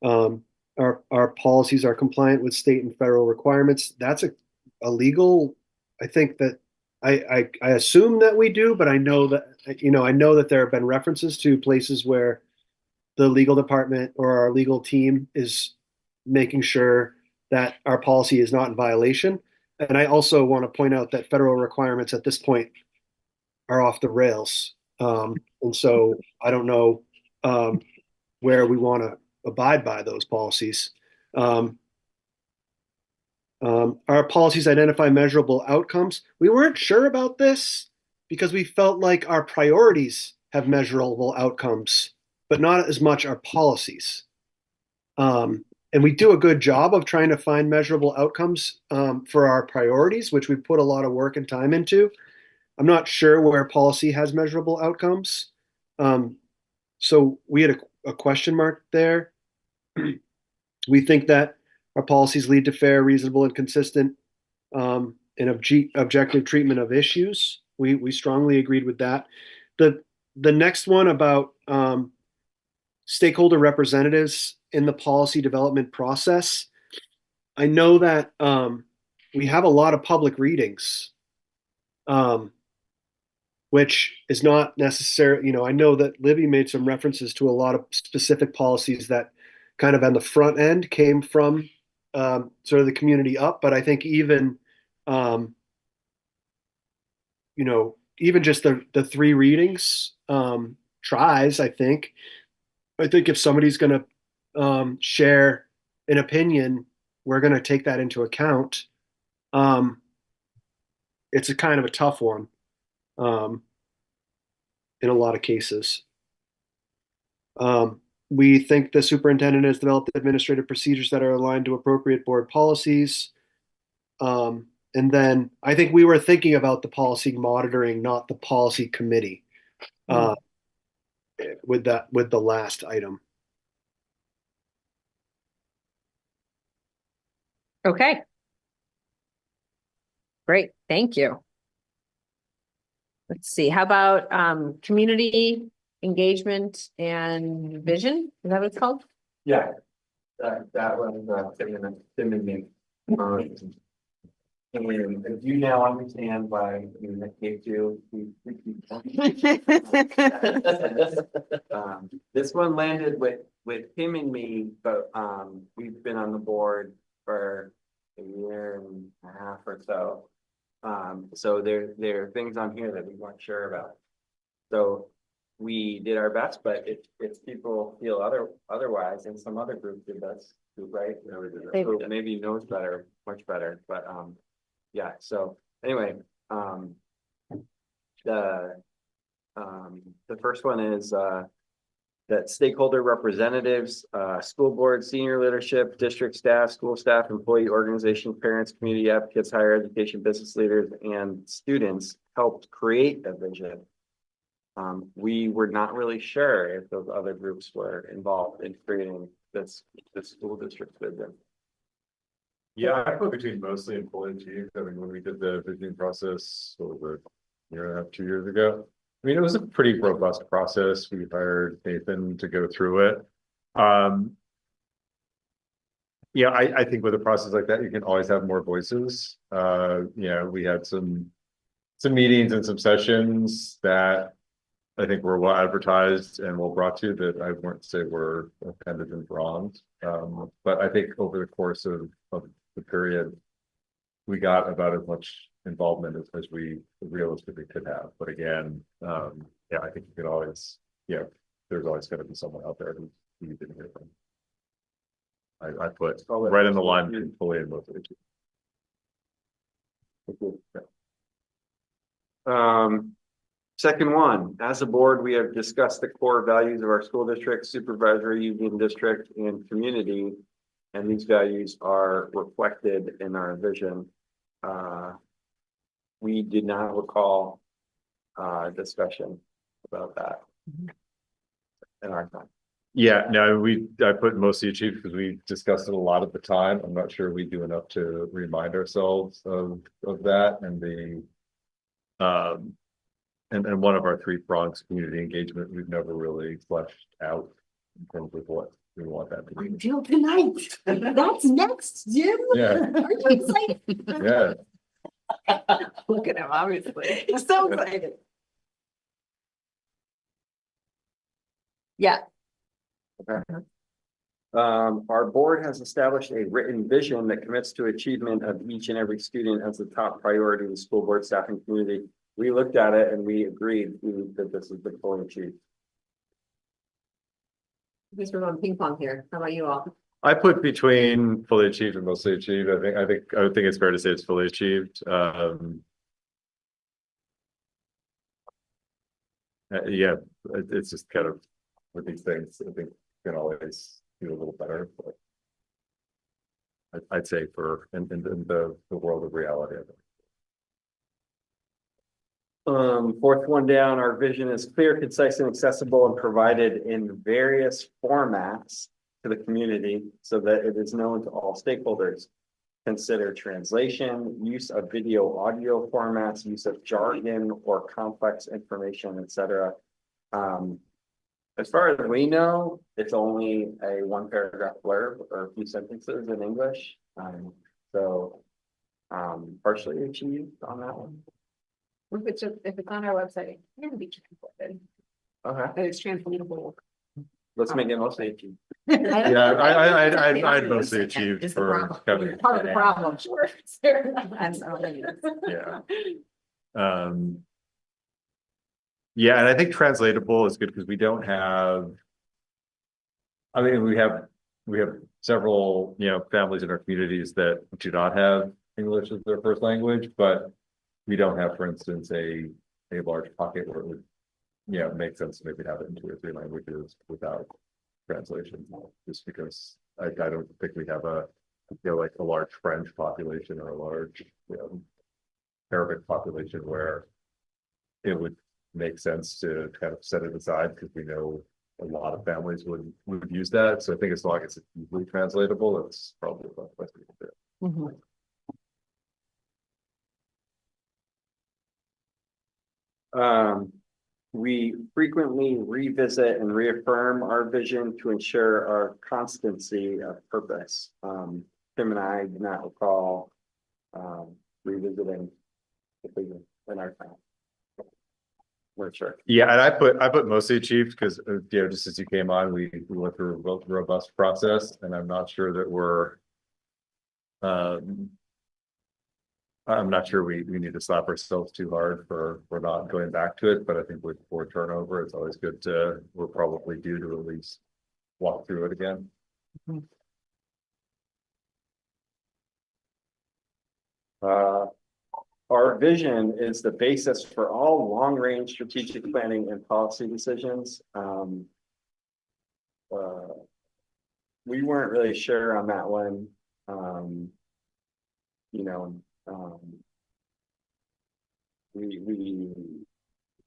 Our policies are compliant with state and federal requirements. That's a legal, I think that I assume that we do, but I know that there have been references to places where the legal department or our legal team is making sure that our policy is not in violation. And I also want to point out that federal requirements at this point are off the rails. And so I don't know where we want to abide by those policies. Our policies identify measurable outcomes. We weren't sure about this because we felt like our priorities have measurable outcomes, but not as much our policies. And we do a good job of trying to find measurable outcomes for our priorities, which we put a lot of work and time into. I'm not sure where policy has measurable outcomes. So we had a question mark there. We think that our policies lead to fair, reasonable, and consistent and objective treatment of issues. We strongly agreed with that. The next one about stakeholder representatives in the policy development process. I know that we have a lot of public readings, which is not necessary. I know that Libby made some references to a lot of specific policies that kind of on the front end came from sort of the community up, but I think even even just the 3 readings tries, I think if somebody's going to share an opinion we're gonna take that into account. It's a kind of a tough one, in a lot of cases. We think the superintendent has developed administrative procedures that are aligned to appropriate board policies. And then I think we were thinking about the policy monitoring, not the policy committee, with the last item. Okay. Great, thank you. Let's see, how about community engagement and vision? Is that what it's called? Yeah. That was, Tim and me. And if you now understand why you came to. This one landed with him and me, but, we've been on the board for a year and a half or so. So there are things on here that we weren't sure about. So we did our best, but if people feel otherwise, and some other group did this, right? So maybe knows better, much better, but, yeah, so anyway, the first one is, that stakeholder representatives, school board, senior leadership, district staff, school staff, employee organizations, parents, community advocates, higher education, business leaders, and students helped create a vision. We were not really sure if those other groups were involved in creating this school district vision. Yeah, I put between mostly and fully achieved. I mean, when we did the visioning process over a year and a half, 2 years ago, I mean, it was a pretty robust process. We hired Nathan to go through it. Yeah, I think with a process like that, you can always have more voices. We had some meetings and some sessions that I think were well advertised and well brought to, that I wouldn't say were offended and wronged. But I think over the course of the period, we got about as much involvement as we realistically could have. But again, I think you could always, there's always going to be someone out there who you didn't hear from. I put right in the line fully and mostly. Second one, as a board, we have discussed the core values of our school district, supervisory union district, and community. And these values are reflected in our vision. We did not recall discussion about that in our time. Yeah, no, I put mostly achieved because we discussed it a lot at the time. I'm not sure we do enough to remind ourselves of that, and and one of our 3 prongs, community engagement, we've never really fleshed out in terms of what we want that to be. Until tonight. That's next, Jim. Yeah. Are you excited? Yeah. Look at him, obviously. He's so excited. Yeah. Our board has established a written vision that commits to achievement of each and every student as the top priority of the school board, staff, and community. We looked at it and we agreed that this is the fully achieved. Because we're on ping pong here. How about you all? I put between fully achieved and mostly achieved. I would think it's fair to say it's fully achieved. It's just kind of with these things, I think you can always do a little better, but I'd say in the world of reality, I think. Fourth one down, our vision is clear, concise, and accessible, and provided in various formats to the community so that it is known to all stakeholders. Consider translation, use of video audio formats, use of jargon or complex information, etc. As far as we know, it's only a 1-paragraph blurb or a few sentences in English. Partially achieved on that one. If it's on our website, it can be translated. Okay, And it's translatable. let's make it mostly achieved. Yeah, I'd mostly achieved Is the for problem. Kevin. Part of the problem, sure. Yeah. Yeah, and I think translatable is good because we don't have. I mean, we have we have several, families in our communities that do not have English as their first language, but we don't have, for instance, a large pocket where it would, make sense to maybe have it in 2 or 3 languages without translation, just because I don't think we have like a large French population or a large, Arabic population where it would make sense to kind of set it aside, because we know a lot of families would use that. So I think as long as it's easily translatable, it's probably the best way to do it. We frequently revisit and reaffirm our vision to ensure our constancy of purpose. Tim and I do not recall revisiting the vision in our time. We're sure. Yeah, and I put mostly chief because just as you came on, we went through a robust process, and I'm not sure that I'm not sure we need to slap ourselves too hard for not going back to it, but I think with board turnover, it's always good we're probably due to at least walk through it again. Our vision is the basis for all long-range strategic planning and policy decisions. We weren't really sure on that one.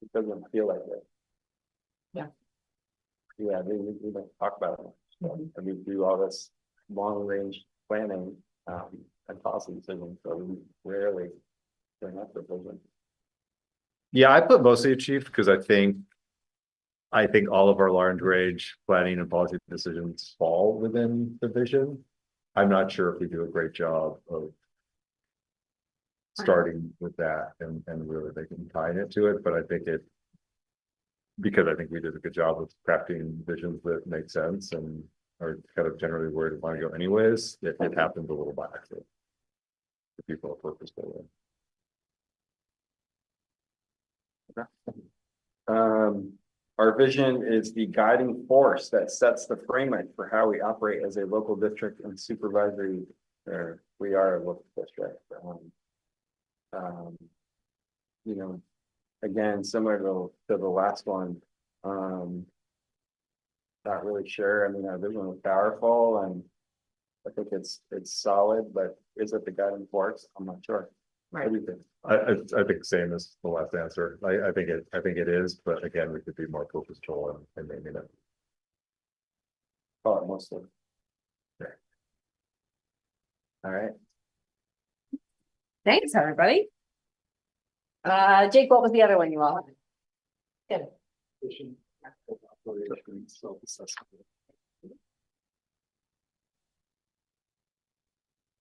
It doesn't feel like it. Yeah. Yeah, we don't talk about it. And we do all this long-range planning and policy decisions, so we rarely bring up the vision. Yeah, I put mostly chief because I think all of our large range planning and policy decisions fall within the vision. I'm not sure if we do a great job of starting with that and really making tying it to it, but I think because I think we did a good job of crafting visions that make sense and are kind of generally where we want to go anyways. It happens a little by accident. The people are purposeful. Our vision is the guiding force that sets the framework for how we operate as a local district and supervisory. We are a local district. Again, similar to the last one. Not really sure. I mean, our vision was powerful, and I think it's solid, but is it the guiding force? I'm not sure. Right. What do you think? I think same as the last answer. I think it is, but again, we could be more purposeful and naming it. Call it mostly. Yeah. All right. Thanks, everybody. Jake, what was the other one you all had?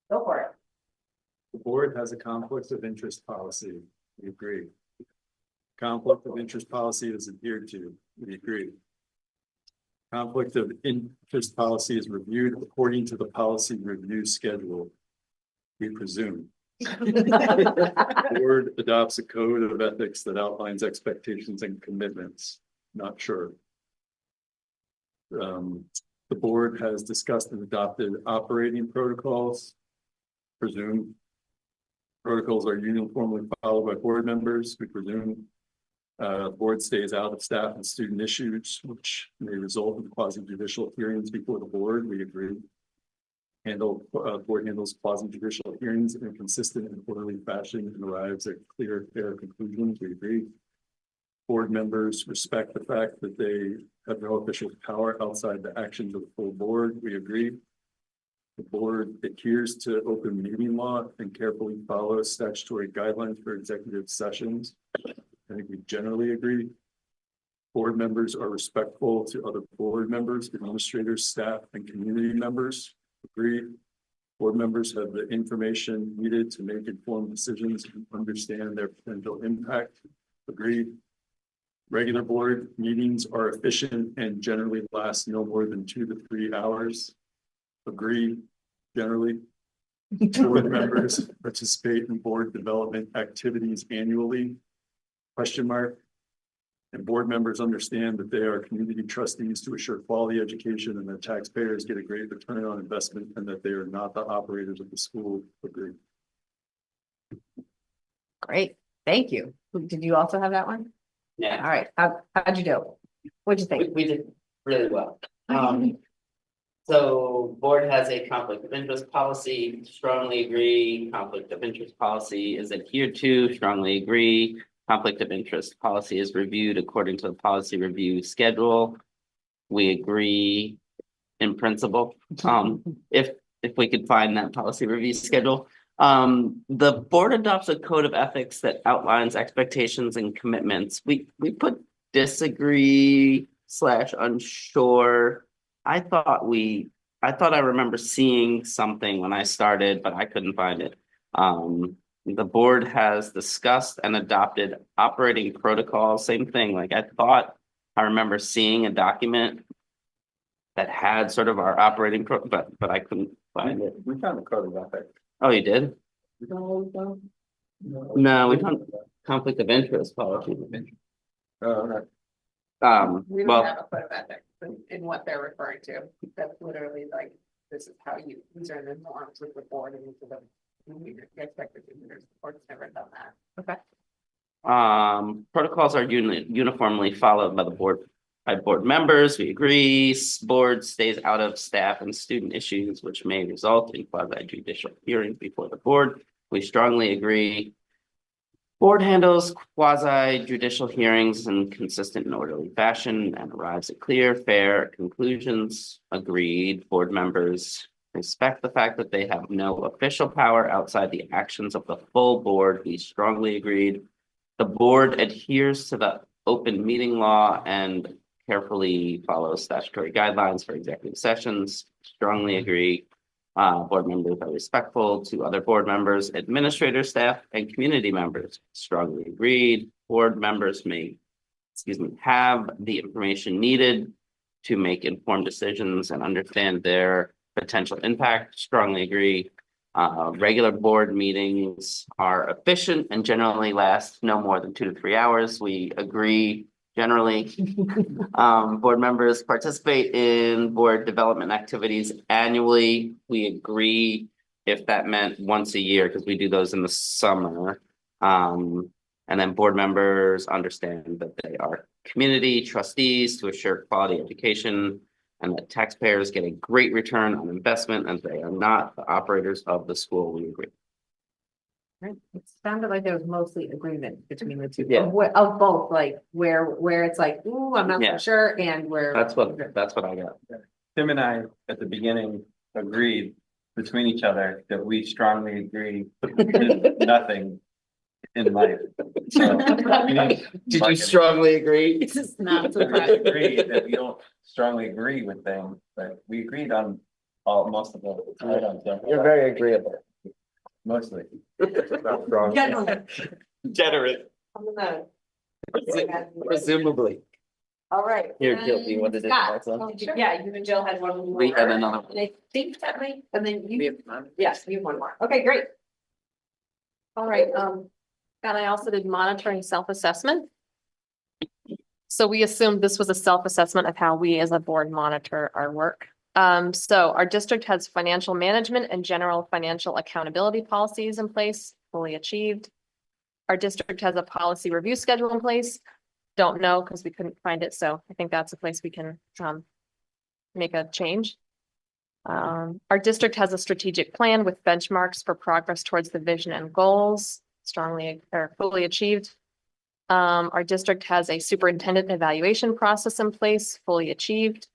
Go for it. The board has a conflict of interest policy. We agree. Conflict of interest policy is adhered to. We agree. Conflict of interest policy is reviewed according to the policy review schedule. We presume. The board adopts a code of ethics that outlines expectations and commitments. Not sure. The board has discussed and adopted operating protocols. Presume. Protocols are uniformly followed by board members. We presume. Board stays out of staff and student issues, which may result in quasi-judicial hearings before the board. We agree. Board handles quasi-judicial hearings in a consistent and orderly fashion and arrives at clear, fair conclusions. We agree. Board members respect the fact that they have no official power outside the actions of the full board. We agree. The board adheres to open meeting law and carefully follows statutory guidelines for executive sessions. I think we generally agree. Board members are respectful to other board members, administrators, staff, and community members. Agreed. Board members have the information needed to make informed decisions and understand their potential impact. Agreed. Regular board meetings are efficient and generally last no more than 2 to 3 hours. Agreed. Generally. Board members participate in board development activities annually. Question mark. And board members understand that they are community trustees to assure quality education and that taxpayers get a great return on investment and that they are not the operators of the school. Agree. Great, thank you. Did you also have that one? All Yeah, right, how'd you do? What'd you think? we did really well. So board has a conflict of interest policy, strongly agree. Conflict of interest policy is adhered to, strongly agree. Conflict of interest policy is reviewed according to the policy review schedule. We agree in principle, if we could find that policy review schedule. The board adopts a code of ethics that outlines expectations and commitments. We put disagree / unsure. I thought I remember seeing something when I started, but I couldn't find it. The board has discussed and adopted operating protocols, same thing. Like I thought I remember seeing a document that had sort of our operating but I couldn't find it. We found the code of ethics. Oh, you did? No, No, we don't. Conflict of interest policy. okay. We don't Well, have a code of ethics in what they're referring to. That's literally like, this is how you, these are the norms with the board and with the. Expected the board's never done that. Okay. protocols are uniformly followed by the board. By board members, we agree. Board stays out of staff and student issues, which may result in quasi judicial hearings before the board. We strongly agree. Board handles quasi judicial hearings in consistent and orderly fashion and arrives at clear, fair conclusions. Agreed. Board members respect the fact that they have no official power outside the actions of the full board. We strongly agreed. The board adheres to the open meeting law and carefully follows statutory guidelines for executive sessions. Strongly agree. Board members are respectful to other board members, administrators, staff, and community members. Strongly agreed. Board members may, have the information needed to make informed decisions and understand their potential impact. Strongly agree. Regular board meetings are efficient and generally last no more than 2 to 3 hours. We agree generally. Board members participate in board development activities annually. We agree if that meant once a year, because we do those in the summer. And then board members understand that they are community trustees to assure quality education and that taxpayers get a great return on investment and they are not the operators of the school. We agree. Right. It sounded like there was mostly agreement between the two. Yeah. Of both, like where it's like, ooh, I'm not Yeah. so sure, and where. That's what I got. Tim and I, at the beginning, agreed between each other that we strongly agree to nothing in life. So, Did you strongly agree? This is not we agree that we don't strongly agree with things, but we agreed on most of the items. You're very agreeable. Mostly. Generous. Presumably. All right. You're guilty. What did it? Scott, yeah, you and Jill had one more. We had another one. And I think that might, and then you, yes, you have one more. Okay, great. All right, and I also did monitoring self-assessment. So we assumed this was a self-assessment of how we as a board monitor our work. So our district has financial management and general financial accountability policies in place, fully achieved. Our district has a policy review schedule in place. Don't know because we couldn't find it. So I think that's a place we can make a change. Our district has a strategic plan with benchmarks for progress towards the vision and goals, strongly or fully achieved. Our district has a superintendent evaluation process in place, fully achieved.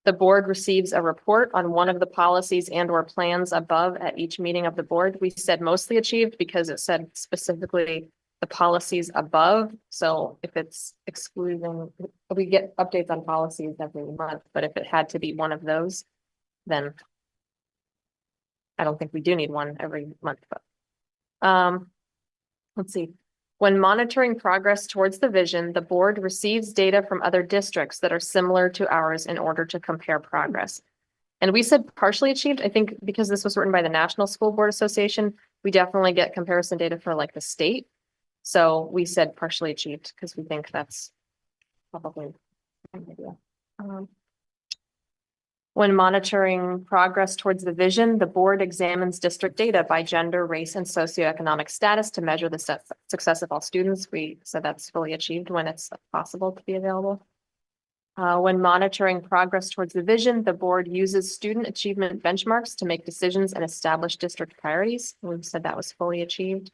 The board receives a report on one of the policies and or plans above at each meeting of the board. We said mostly achieved because it said specifically the policies above. So if it's excluding, we get updates on policies every month, but if it had to be one of those, then I don't think we do need one every month, but let's see. When monitoring progress towards the vision, the board receives data from other districts that are similar to ours in order to compare progress. And we said partially achieved, I think because this was written by the National School Board Association, we definitely get comparison data for like the state. So we said partially achieved because we think that's probably. an idea. Um, When monitoring progress towards the vision, the board examines district data by gender, race, and socioeconomic status to measure the success of all students. We said that's fully achieved when it's possible to be available. When monitoring progress towards the vision, the board uses student achievement benchmarks to make decisions and establish district priorities. We said that was fully achieved.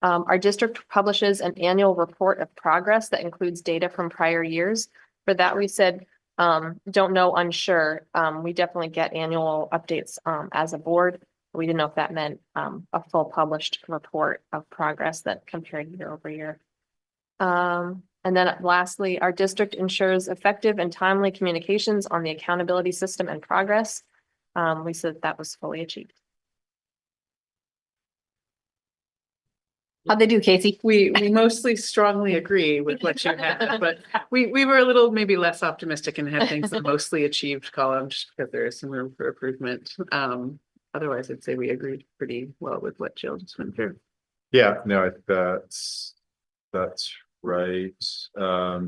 Our district publishes an annual report of progress that includes data from prior years. For that, we said, don't know, unsure. We definitely get annual updates as a board. We didn't know if that meant a full published report of progress that compared year over year. And then lastly, our district ensures effective and timely communications on the accountability system and progress. We said that was fully achieved. How'd they do, Casey? We mostly strongly agree with what you had, but we were a little maybe less optimistic and had things that mostly achieved column just because there is some room for improvement. Otherwise, I'd say we agreed pretty well with what Jill just went through. Yeah, no, that's right. Yeah,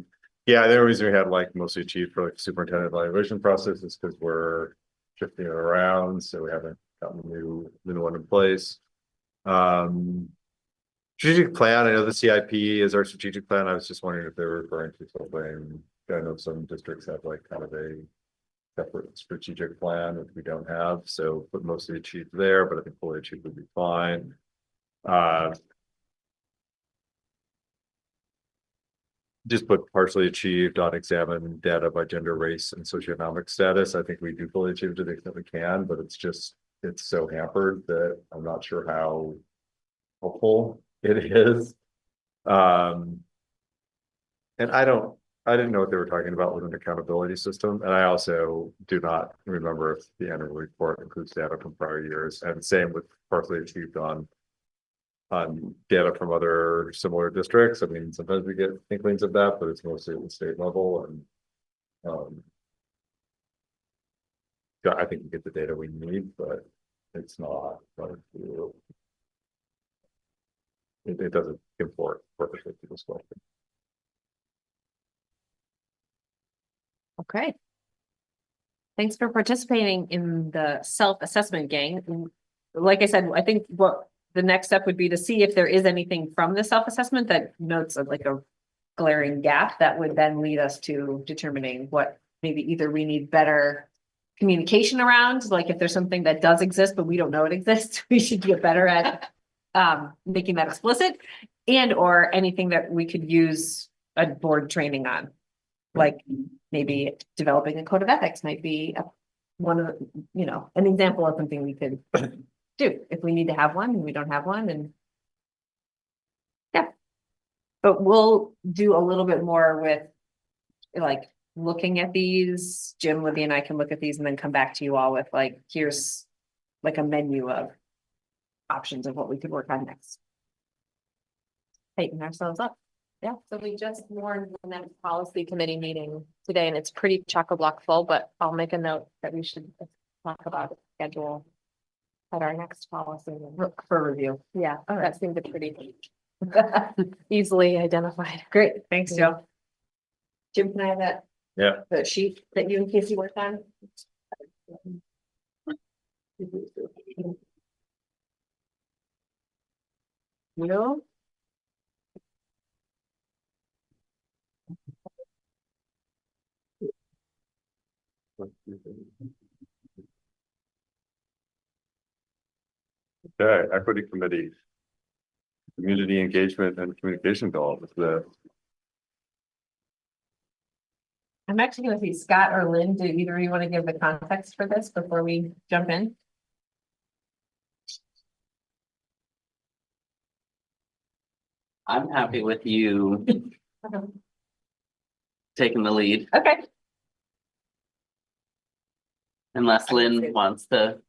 the only reason we had like mostly achieved for like superintendent evaluation process is because we're shifting it around, so we haven't gotten a new one in place. Strategic plan, I know the CIP is our strategic plan. I was just wondering if they were referring to something. I know some districts have like kind of a separate strategic plan, which we don't have, so but mostly achieved there, but I think fully achieved would be fine. Just put partially achieved on examine data by gender, race, and socioeconomic status. I think we do fully achieve to the extent we can, but it's so hampered that I'm not sure how helpful it is. And I didn't know what they were talking about with an accountability system. And I also do not remember if the annual report includes data from prior years, and same with partially achieved on data from other similar districts. I mean, sometimes we get inklings of that, but it's mostly at the state level. And yeah, I think we get the data we need, but it's not it doesn't import perfectly to this question. Okay. Thanks for participating in the self-assessment gang. Like I said, I think what the next step would be to see if there is anything from the self-assessment that notes like a glaring gap that would then lead us to determining what maybe either we need better communication around, like if there's something that does exist, but we don't know it exists, we should get better at making that explicit, and or anything that we could use a board training on. Like maybe developing a code of ethics might be one of the, an example of something we could do if we need to have one and we don't have one. And yeah, but we'll do a little bit more with like looking at these. Jim, Libby, and I can look at these and then come back to you all with like, here's like a menu of options of what we could work on next. Tighten ourselves up. Yeah, so we just warned the next policy committee meeting today, and it's pretty chock-a-block full, but I'll make a note that we should talk about the schedule at our next policy for review. Yeah, that seemed pretty easily identified. Great, thanks, Joe. Jim, can I have that? Yeah. The sheet that you and Casey worked on? No. Okay, equity committee, community engagement and communication goal with the. I'm actually going to see Scott or Lynn. Do either of you want to give the context for this before we jump in? I'm happy with you taking the lead, Okay. unless Lynn wants to.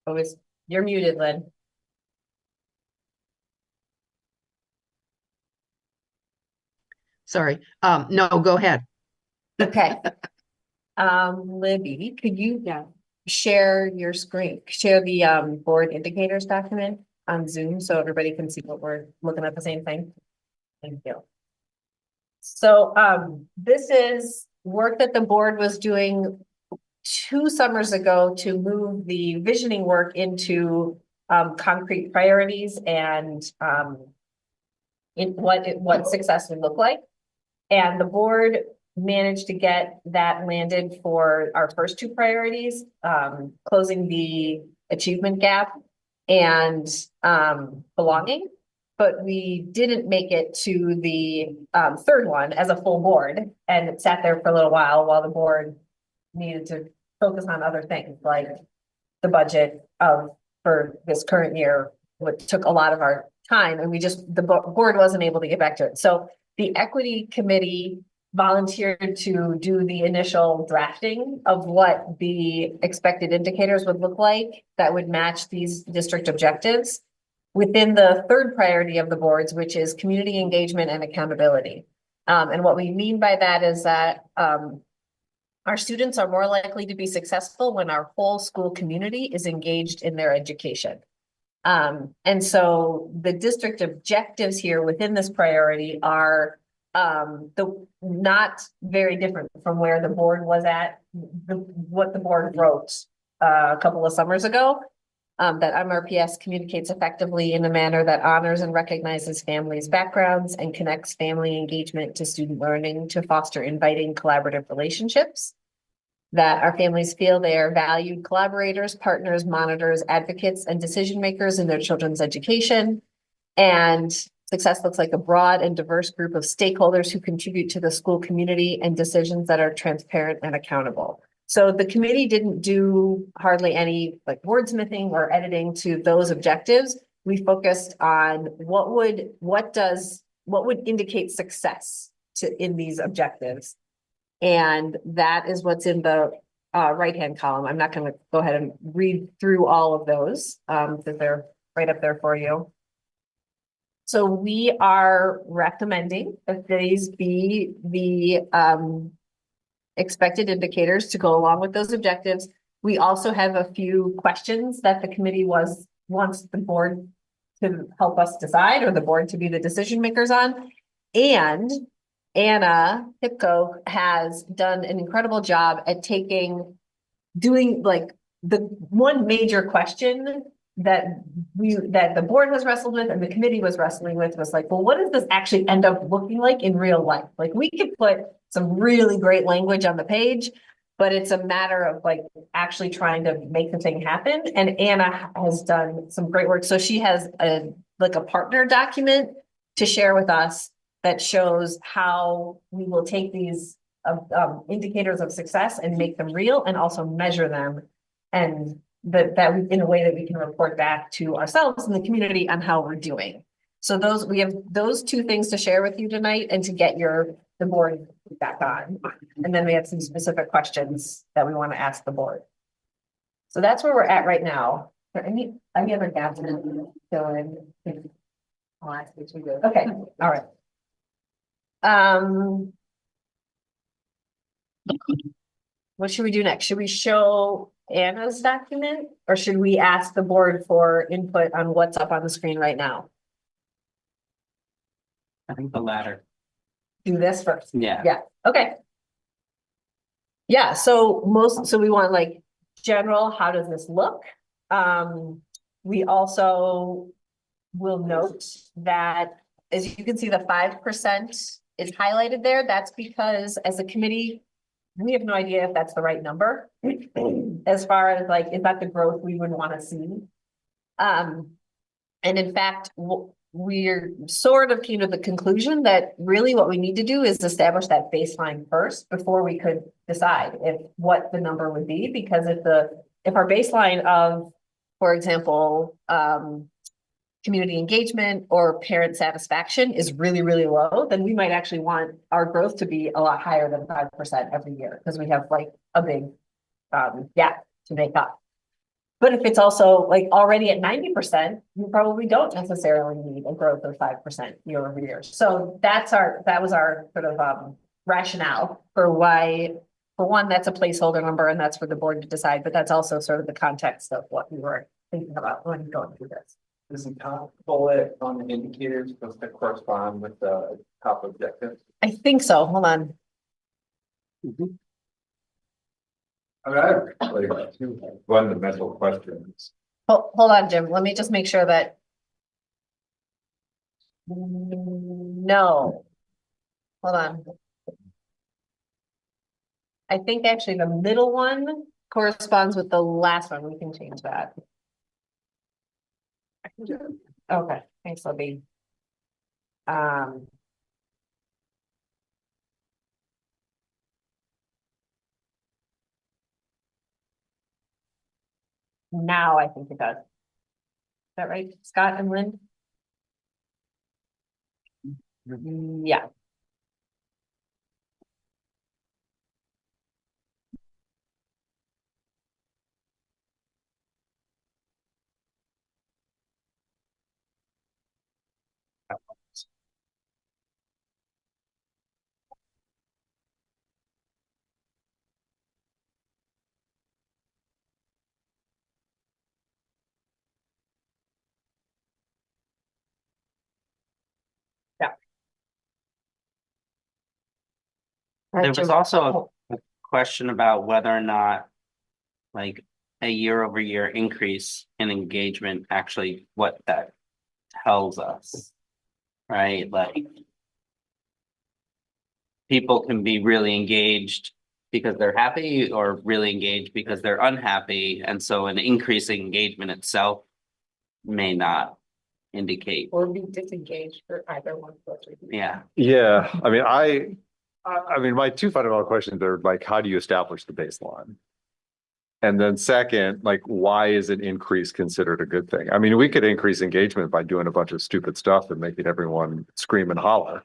Oh, you're muted, Lynn. Sorry. No, go ahead. Okay. Libby, could you share your screen, share the board indicators document on Zoom so everybody can see what we're looking at the same thing? Thank you. So, this is work that the board was doing 2 summers ago to move the visioning work into, concrete priorities and, in what success would look like. And the board managed to get that landed for our first 2 priorities, closing the achievement gap and, belonging. But we didn't make it to the, third one as a full board, and it sat there for a little while the board needed to focus on other things, like the budget for this current year, which took a lot of our time, and the board wasn't able to get back to it. So the equity committee volunteered to do the initial drafting of what the expected indicators would look like that would match these district objectives within the third priority of the boards, which is community engagement and accountability. And what we mean by that is that, our students are more likely to be successful when our whole school community is engaged in their education. And so the district objectives here within this priority are, not very different from where the board was at, what the board wrote a couple of summers ago. That MRPS communicates effectively in a manner that honors and recognizes families' backgrounds and connects family engagement to student learning to foster inviting collaborative relationships. That our families feel they are valued collaborators, partners, monitors, advocates, and decision makers in their children's education. And success looks like a broad and diverse group of stakeholders who contribute to the school community and decisions that are transparent and accountable. So the committee didn't do hardly any like wordsmithing or editing to those objectives. We focused on what would indicate success in these objectives. And that is what's in the right-hand column. I'm not going to go ahead and read through all of those because they're right up there for you. So we are recommending that these be the expected indicators to go along with those objectives. We also have a few questions that the committee wants the board to help us decide, or the board to be the decision makers on. And Anna Hipko has done an incredible job at doing like the one major question that the board has wrestled with and the committee was wrestling with was like, well, what does this actually end up looking like in real life? Like we could put some really great language on the page, but it's a matter of like actually trying to make the thing happen. And Anna has done some great work. So she has a partner document to share with us that shows how we will take these indicators of success and make them real and also measure them. And that in a way that we can report back to ourselves and the community on how we're doing. So we have those 2 things to share with you tonight and to get the board back on. And then we have some specific questions that we want to ask the board. So that's where we're at right now. Are there any other gaps in fill in? Okay, all right. What should we do next? Should we show Anna's document or should we ask the board for input on what's up on the screen right now? I think the latter. Do this first. Yeah. Yeah, okay. Yeah, so we want like general, how does this look? We also will note that, as you can see, the 5% is highlighted there. That's because as a committee, we have no idea if that's the right number. As far as like, is that the growth we would want to see? And in fact, we're sort of came to the conclusion that really what we need to do is establish that baseline first before we could decide what the number would be. Because if our baseline of, for example, community engagement or parent satisfaction is really, really low, then we might actually want our growth to be a lot higher than 5% every year because we have like a big gap to make up. But if it's also like already at 90%, you probably don't necessarily need a growth of 5% year over year. So that was our sort of rationale for why, for one, that's a placeholder number and that's for the board to decide, but that's also sort of the context of what we were thinking about when going through this. Does the top bullet on the indicators supposed to correspond with the top objective? I think so. Hold on. I mean, I have like two fundamental questions. Hold on, Jim. Let me just make sure that. No. Hold on. I think actually the middle one corresponds with the last one. We can change that. Okay, thanks, Libby. Now I think it does. Is that right, Scott and Lynn? Yeah. There was also a question about whether or not, like, a year-over-year increase in engagement, actually what that tells us. Right, like. People can be really engaged because they're happy or really engaged because they're unhappy, and so an increasing engagement itself may not indicate, Or be disengaged for either one of those reasons. yeah. Yeah, I mean, I mean, my two fundamental questions are like, how do you establish the baseline? And then second, like, why is an increase considered a good thing? I mean, we could increase engagement by doing a bunch of stupid stuff and making everyone scream and holler.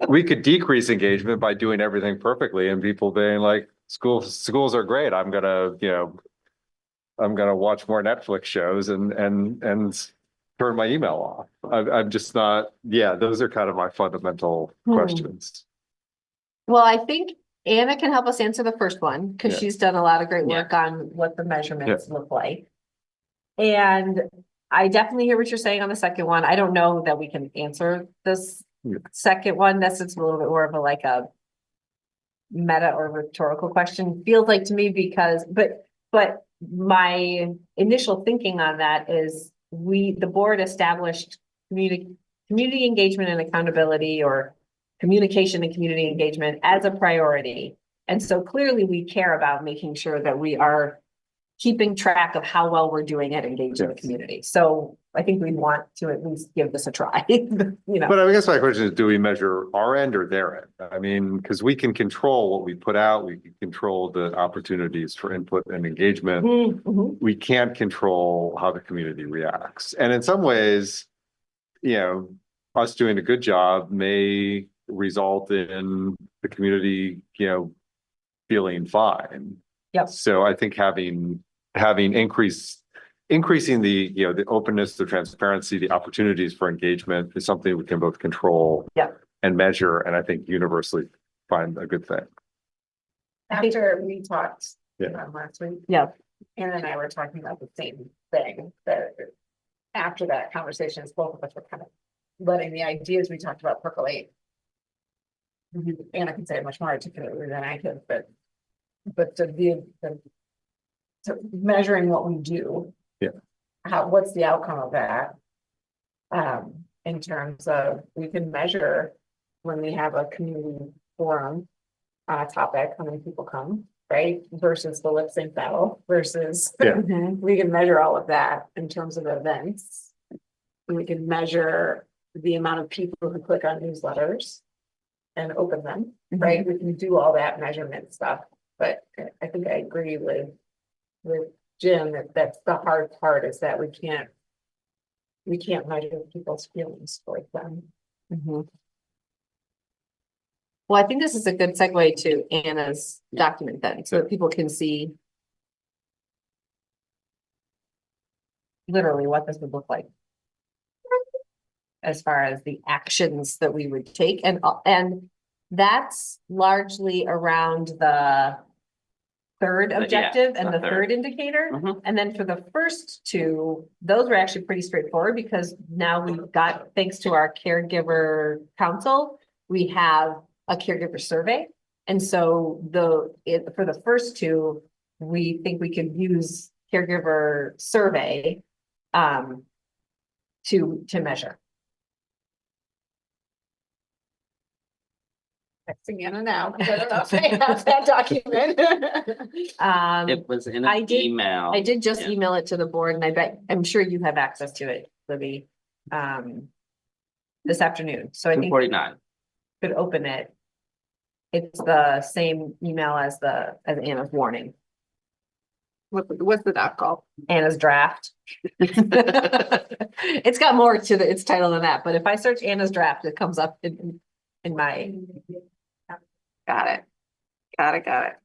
We could decrease engagement by doing everything perfectly and people being like, schools are great. I'm gonna watch more Netflix shows and turn my email off. I'm just not, yeah, those are kind of my fundamental questions. Well, I think Anna can help us answer the first one, because Yeah. she's done a lot of great Yeah. work on what the measurements look like. And I definitely hear what you're saying on the second one. I don't know that we can answer this Yeah. second one. That's it's a little bit more of a like a meta or rhetorical question, feels like to me, because but my initial thinking on that is the board established community engagement and accountability, or communication and community engagement as a priority. And so clearly we care about making sure that we are keeping track of how well we're doing at engaging the Yes. community. So I think we want to at least give this a try, you know. But I guess my question is, do we measure our end or their end? I mean, because we can control what we put out, we can control the opportunities for input and engagement. Mhm. We can't control how the community reacts. And in some ways, us doing a good job may result in the community, feeling fine. Yep. So I think having increasing the openness, the transparency, the opportunities for engagement is something we can both control and measure, and I think universally find a good thing. After we talked Yeah. last week. Yeah. Anna and I were talking about the same thing, that after that conversation, both of us were kind of letting the ideas we talked about percolate. Anna can say it much more articulately than I could, but to measuring what we do. Yeah. What's the outcome of that? In terms of, we can measure when we have a community forum on a topic, how many people come, right? Versus the lip sync battle versus. Yeah. We can measure all of that in terms of events. We can measure the amount of people who click on newsletters and open them, right? We can do all that measurement stuff, but I think I agree with Jim that that's the hard part, is that we can't measure people's feelings towards them. Well, I think this is a good segue to Anna's document then, so that people can see literally what this would look like as far as the actions that we would take. And that's largely around the third objective and the third indicator. And then for the first two, those were actually pretty straightforward, because now we've got, thanks to our caregiver council, we have a caregiver survey. And so for the first two, we think we could use caregiver survey to measure. Texting Anna now, because I don't know if they have that document. It was in I an did- email. I did just Yeah. email it to the board, and I'm sure you have access to it, Libby. This afternoon, so I think 249. could open it. It's the same email as Anna's warning, What's the doc called? Anna's draft. It's got more to its title than that, but if I search Anna's draft, it comes up in my. Got it. Got it.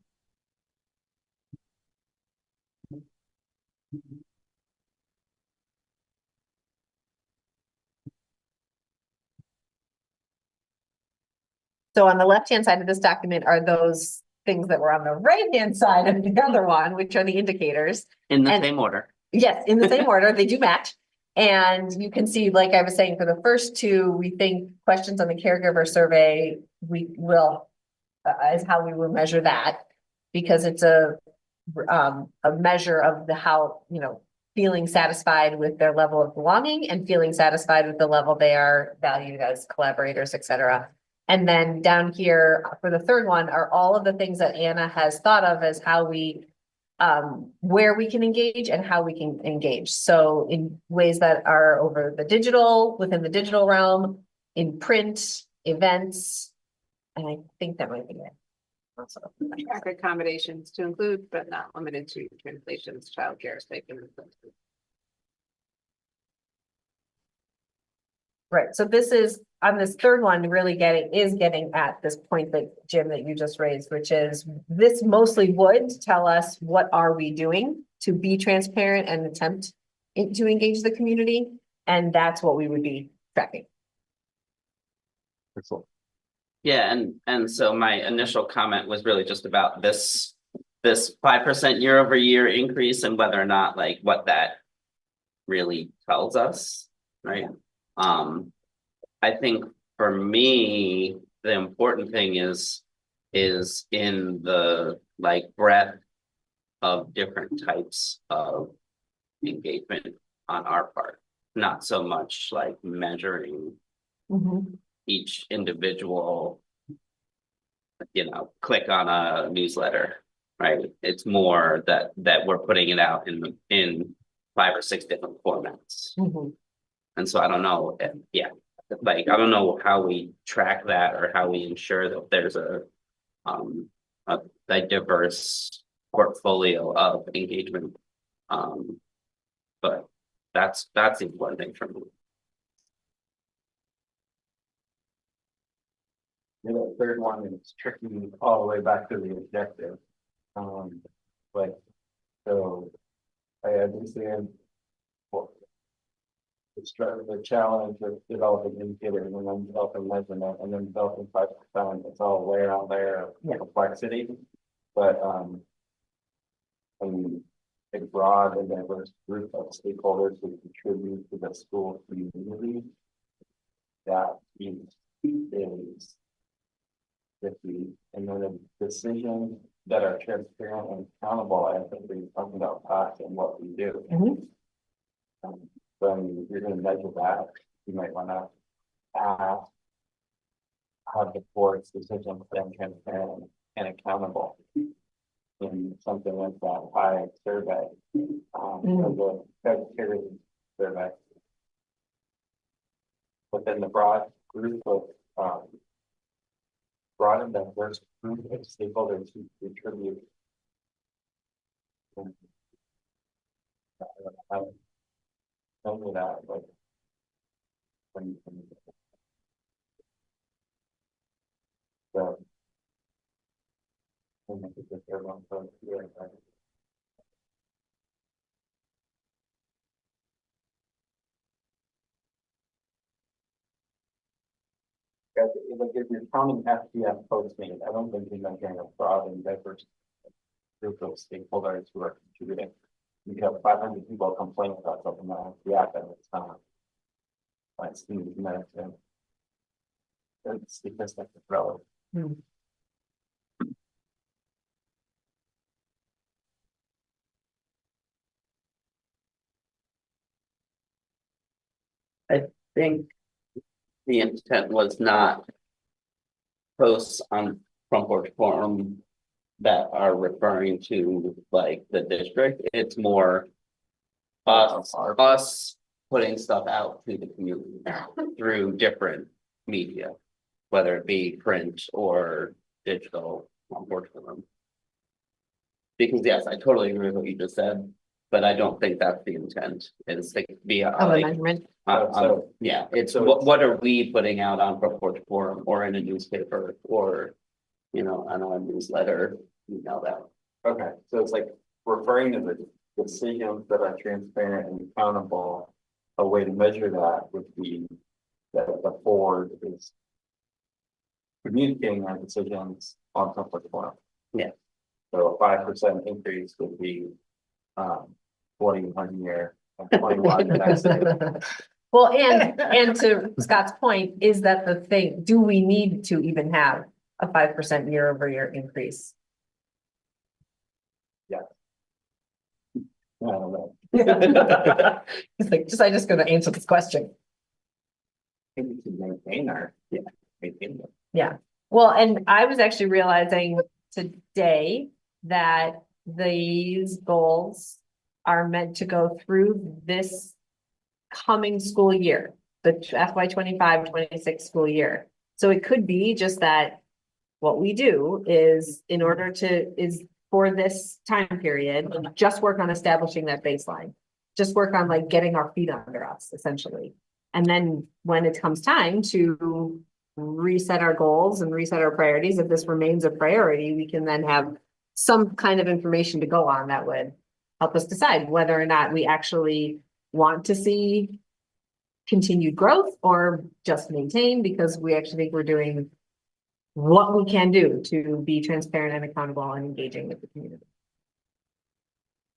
So on the left-hand side of this document are those things that were on the right-hand side of the other one, which are the indicators. In the And- same order. Yes, in the same order, they do match. And you can see, like I was saying, for the first two, we think questions on the caregiver survey, we will, is how we will measure that. Because it's a measure of how, feeling satisfied with their level of belonging and feeling satisfied with the level they are valued as collaborators, et cetera. And then down here for the third one are all of the things that Anna has thought of as how we where we can engage and how we can engage. So in ways that are over the digital, within the digital realm, in print, events, and I think that might be it. Also. Track accommodations to include, but not limited to translations, childcare, stipends. Right, so this is, on this third one, really getting at this point that, Jim, that you just raised, which is, this mostly would tell us what are we doing to be transparent and attempt to engage the community, and that's what we would be tracking. Excellent. Yeah, and so my initial comment was really just about this 5% year over year increase and whether or not like what that really tells us, right? I think for me, the important thing is in the like breadth of different types of engagement on our part, not so much like measuring each individual, click on a newsletter, right? It's more that we're putting it out in 5 or 6 different formats. And so I don't know, like, I don't know how we track that or how we ensure that there's a diverse portfolio of engagement. But that's the important thing for me. The third one is tricky all the way back to the objective. But so I understand the challenge of developing indicators and then developing measurement and then developing 5%. It's all way out there of complexity. But I mean, a broad and diverse group of stakeholders who contribute to the school community, that is 50, and then the decisions that are transparent and accountable. I think we're talking about us and what we do. So I mean, if you're going to measure that, you might want to ask how the board's decisions been transparent and accountable in something like that high survey, the criteria survey. Within the broad group of broad and diverse group of stakeholders who contribute. Over that, like when so I think it's everyone goes here, right? Like if you're counting FPF postings, I don't think you're getting a broad and diverse group of stakeholders who are contributing. You have 500 people complain about something on FPF and it's not. Like Steve mentioned. That's because that's relevant. I think the intent was not posts on Front Porch Forum that are referring to like the district. It's more us putting stuff out to the community through different media, whether it be print or digital on Porch Forum. Because yes, I totally agree with what you just said, but I don't think that's the intent, is to be Of a like, measurement. yeah, it's So what are we putting out on Front Porch Forum or in a newspaper or, you know, on a newsletter, email that. Okay, so it's like referring to the decisions that are transparent and accountable. A way to measure that would be that the board is communicating our decisions on public forum. Yeah. So a 5% increase would be 21 year, 21 next year. Well, and to Scott's point, is that the thing, do we need to even have a 5% year-over-year increase? I don't know. It's like, I just gonna answer this question. I think we can maintain our, maintain them. Yeah, well, and I was actually realizing today that these goals are meant to go through this coming school year, the FY 25-26 school year. So it could be just that what we do is in order to, is for this time period, just work on establishing that baseline. Just work on like getting our feet under us, essentially. And then when it comes time to reset our goals and reset our priorities, if this remains a priority, we can then have some kind of information to go on that would help us decide whether or not we actually want to see continued growth or just maintain, because we actually think we're doing what we can do to be transparent and accountable and engaging with the community.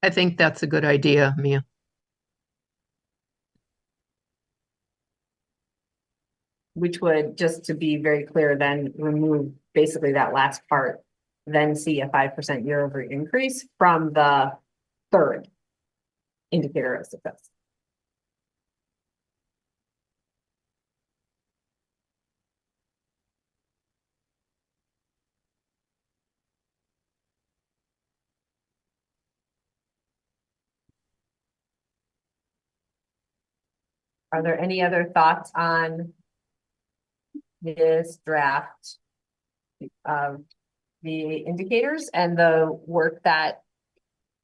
I think that's a good idea, Mia. Which would, just to be very clear, then remove basically that last part, then see a 5% year-over-year increase from the third indicator of success. Are there any other thoughts on this draft of the indicators and the work that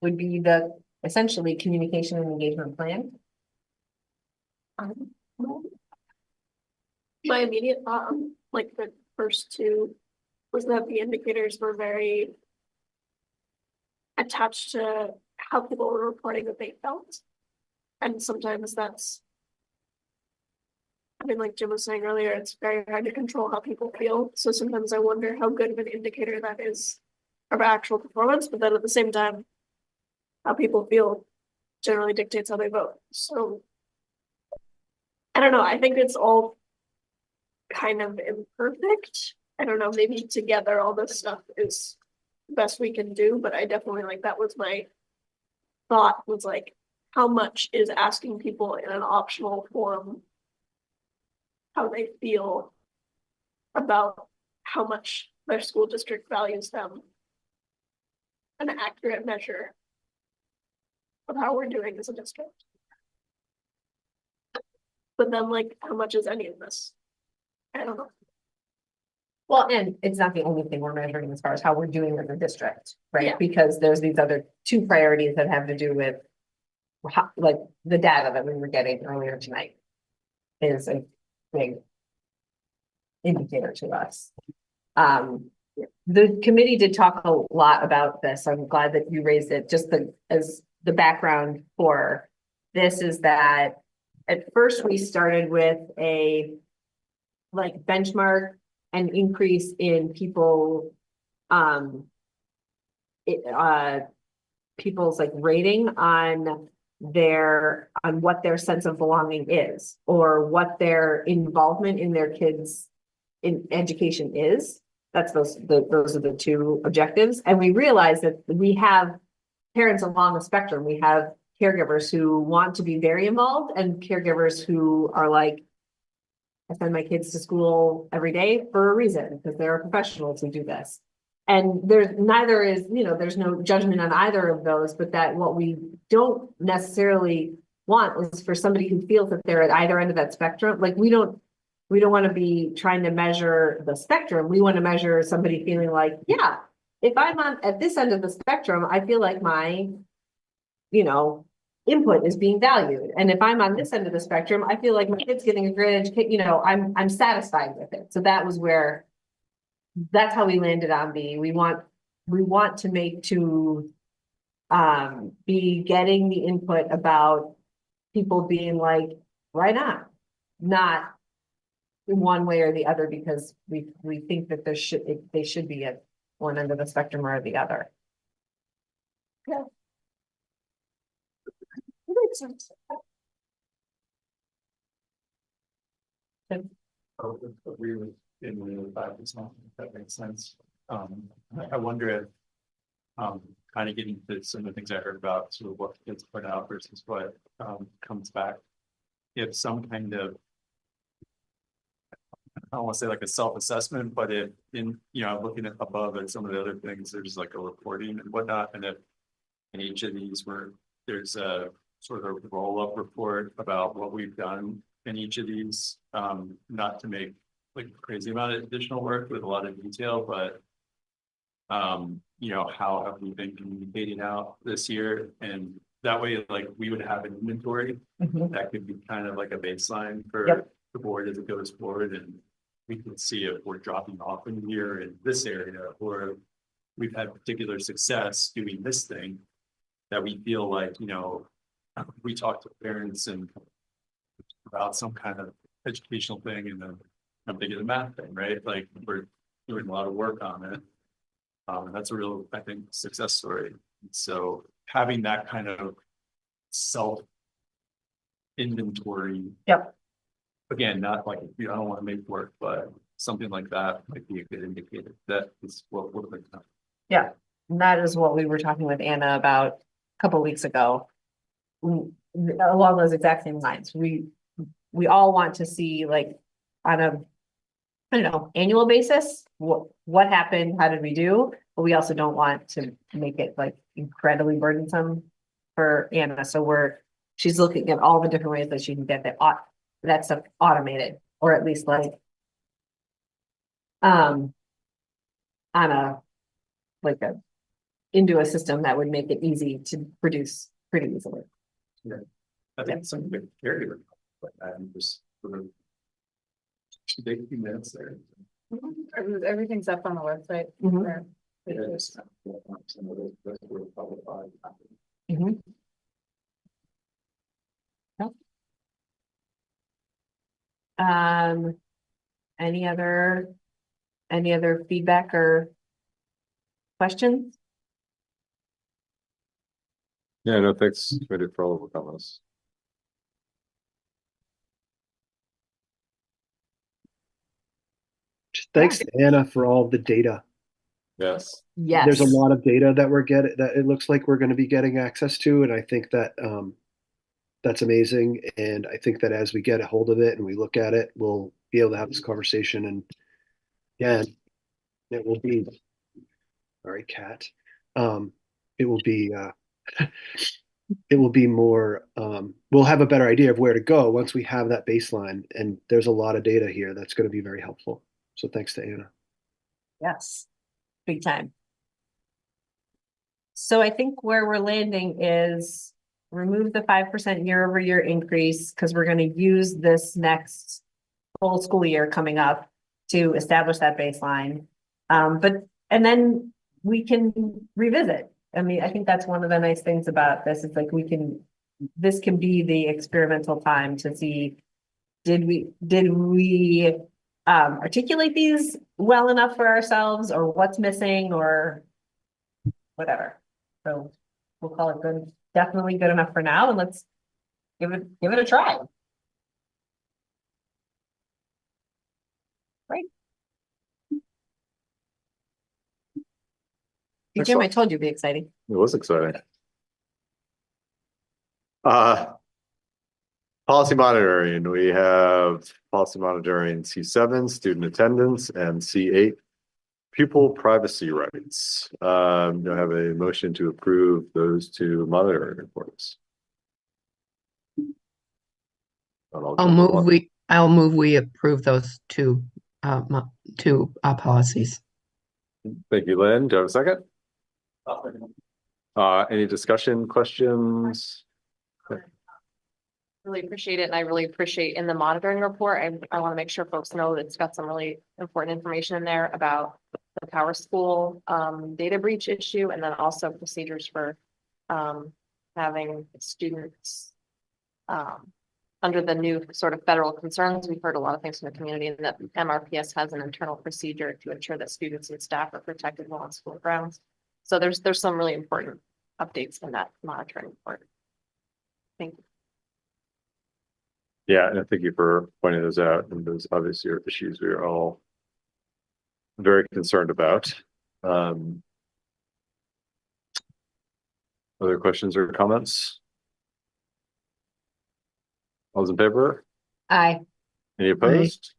would be the essentially communication and engagement plan? My immediate thought on like the first two was that the indicators were very attached to how people were reporting that they felt. And sometimes that's, I mean, like Jim was saying earlier, it's very hard to control how people feel. So sometimes I wonder how good of an indicator that is of actual performance, but then at the same time, how people feel generally dictates how they vote. So I don't know. I think it's all kind of imperfect. I don't know, maybe together all this stuff is the best we can do, but I definitely like that was my thought, was like, how much is asking people in an optional form how they feel about how much their school district values them, an accurate measure of how we're doing as a district. But then like, how much is any of this? I don't know. Well, and it's not the only thing we're measuring as far as how we're doing with the district, right? Yeah. Because there's these other two priorities that have to do with how, like the data that we were getting earlier tonight is a big indicator to us. The committee did talk a lot about this. I'm glad that you raised it. Just as the background for this is that at first we started with a like benchmark and increase in people, people's like rating on what their sense of belonging is, or what their involvement in their kids' in education is. That's those are the two objectives. And we realize that we have parents along the spectrum. We have caregivers who want to be very involved and caregivers who are like, I send my kids to school every day for a reason, because there are professionals who do this. And there's neither is, there's no judgment on either of those, but that what we don't necessarily want is for somebody who feels that they're at either end of that spectrum. Like we don't want to be trying to measure the spectrum. We want to measure somebody feeling like, yeah, if I'm at this end of the spectrum, I feel like my, input is being valued. And if I'm on this end of the spectrum, I feel like my kid's getting a great education, I'm satisfied with it. So that's how we landed on B. We want to be getting the input about people being like, right on, not one way or the other, because we think that they should be at one end of the spectrum or the other. Yeah. Agree with Emily with that, it's not, if that makes sense. I wonder if, kind of getting to some of the things I heard about sort of what gets put out versus what, comes back. If some kind of, I don't want to say like a self-assessment, but if looking at above at some of the other things, there's like a reporting and whatnot, and if in each of these where there's a sort of roll-up report about what we've done in each of these, not to make like crazy amount of additional work with a lot of detail, but how have we been communicating out this year? And that way, like we would have an inventory that could be kind of like a baseline for the board as it goes forward, and we can see if we're dropping off in here in this area, or we've had particular success doing this thing that we feel like, we talk to parents and about some kind of educational thing, and then I'm thinking the math thing, right? Like we're doing a lot of work on it. And that's a real, I think, success story. So having that kind of self inventory. Yep. Again, not like, I don't want to make work, but something like that might be a good indicator. That is what we're looking at. Yeah, and that is what we were talking with Anna about a couple of weeks ago. Along those exact same lines, we all want to see, like, on a, I don't know, annual basis, what happened, how did we do? But we also don't want to make it like incredibly burdensome for Anna. So she's looking at all the different ways that she can get that stuff automated, or at least like into a system that would make it easy to produce pretty easily. Yeah, I think some big caregiver, but I'm just sort of take a few minutes there. Everything's up on the website. Mhm. Some of those were publicized. Mhm. Any other feedback or questions? Yeah, no, thanks, committee, for all of the comments. Thanks to Anna for all the data. Yes. Yes. There's a lot of data that that it looks like we're going to be getting access to, and I think that that's amazing. And I think that as we get a hold of it and we look at it, we'll be able to have this conversation. And again, it will be, sorry, cat. It will be it will be more, we'll have a better idea of where to go once we have that baseline. And there's a lot of data here that's going to be very helpful. So thanks to Anna. Yes, big time. So I think where we're landing is remove the 5% year-over-year increase, because we're going to use this next full school year coming up to establish that baseline. And then we can revisit. I mean, I think that's one of the nice things about this is like this can be the experimental time to see, did we articulate these well enough for ourselves, or what's missing, or whatever. So we'll call it good, definitely good enough for now, and let's give it a try. Right. Jim, I told you it'd be exciting. It was exciting. Policy monitoring, we have policy monitoring C7, student attendance, and C8, pupil privacy rights. Do I have a motion to approve those two monitoring reports? I'll move we approve those two policies. Thank you, Lynn. Do I have a second? Any discussion, questions? Really appreciate it, and I really appreciate in the monitoring report, I want to make sure folks know that it's got some really important information in there about the Power School data breach issue, and then also procedures for having students under the new sort of federal concerns. We've heard a lot of things from the community, and that MRPS has an internal procedure to ensure that students and staff are protected while on school grounds. So there's some really important updates in that monitoring report. Thank you. Yeah, and thank you for pointing those out. And those obviously are issues we are all very concerned about. Other questions or comments? All those in favor? Aye. Any opposed?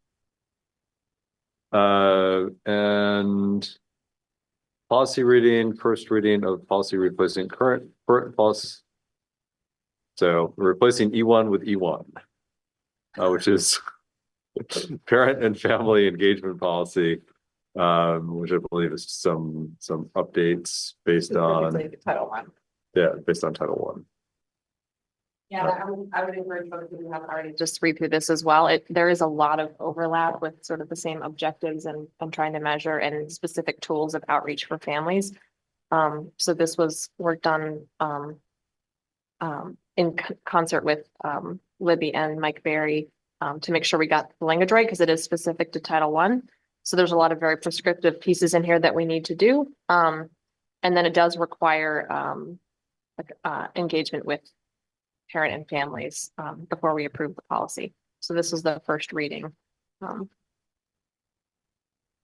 And policy reading, first reading of policy replacing current policy. So we're replacing E1 with E1. Which is parent and family engagement policy, which I believe is some updates based on, Title I. yeah, based on Title I. Yeah, I would encourage folks who haven't already just read through this as well. There is a lot of overlap with sort of the same objectives and trying to measure and specific tools of outreach for families. So this was worked on in concert with Libby and Mike Berry to make sure we got the language right, because it is specific to Title I. So there's a lot of very prescriptive pieces in here that we need to do. And then it does require engagement with parent and families before we approve the policy. So this is the first reading.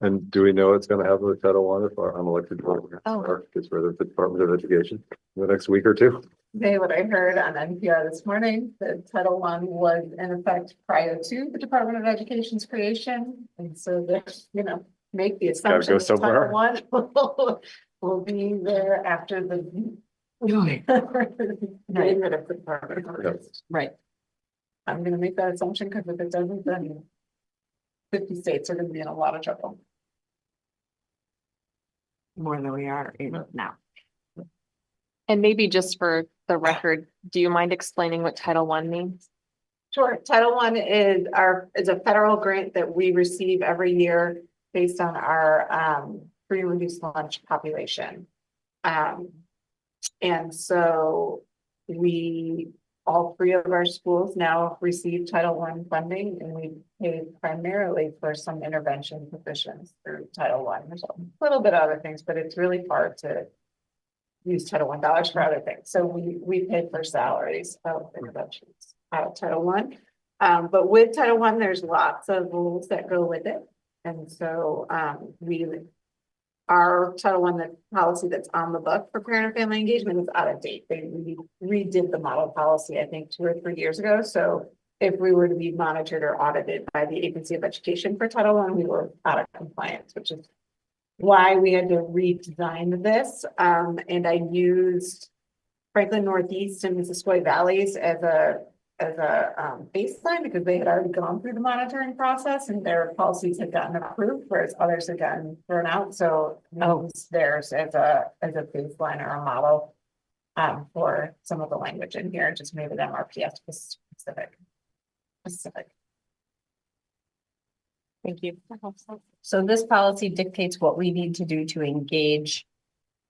And do we know what's going to happen with Title I if our unelected board Oh. gets rid of the Department of Education in the next week or two? They, what I heard on NPR this morning, that Title I was in effect prior to the Department of Education's creation. And so there's, make the assumption that somewhere. Title I will be there after the getting rid of the Department. Yep. Right. I'm gonna make that assumption, because if it doesn't, then 50 states are gonna be in a lot of trouble. More than we are now. And maybe just for the record, do you mind explaining what Title I means? Sure. Title I is a federal grant that we receive every year based on our free and reduced lunch population. And so all three of our schools now receive Title I funding, and we pay primarily for some intervention positions through Title I. There's a little bit of other things, but it's really hard to use Title I dollars for other things. So we pay for salaries of interventions out of Title I. But with Title I, there's lots of rules that go with it. And so our Title I, the policy that's on the book for parent and family engagement, is out of date. They redid the model policy, I think, 2 or 3 years ago. So if we were to be monitored or audited by the Agency of Education for Title I, we were out of compliance, which is why we had to redesign this. And I used Franklin Northeast and Missisquoi Valleys as a baseline, because they had already gone through the monitoring process and their policies had gotten approved, whereas others had gotten thrown out. So use theirs as a baseline or a model for some of the language in here, just made it MRPS specific. Thank you. So this policy dictates what we need to do to engage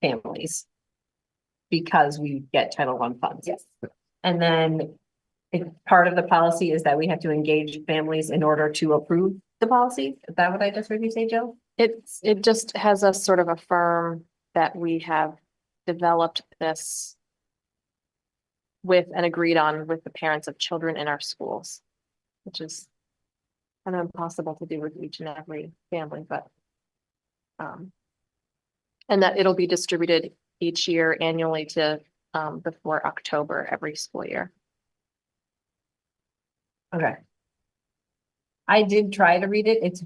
families, because we get Title I funds. Yes. And then part of the policy is that we have to engage families in order to approve the policy. Is that what I just heard you say, Jill? It just has us sort of affirm that we have developed this with and agreed on with the parents of children in our schools, which is kind of impossible to do with each and every family, but and And that it'll be distributed each year annually to, before October every school year. Okay. I did try to read it. It's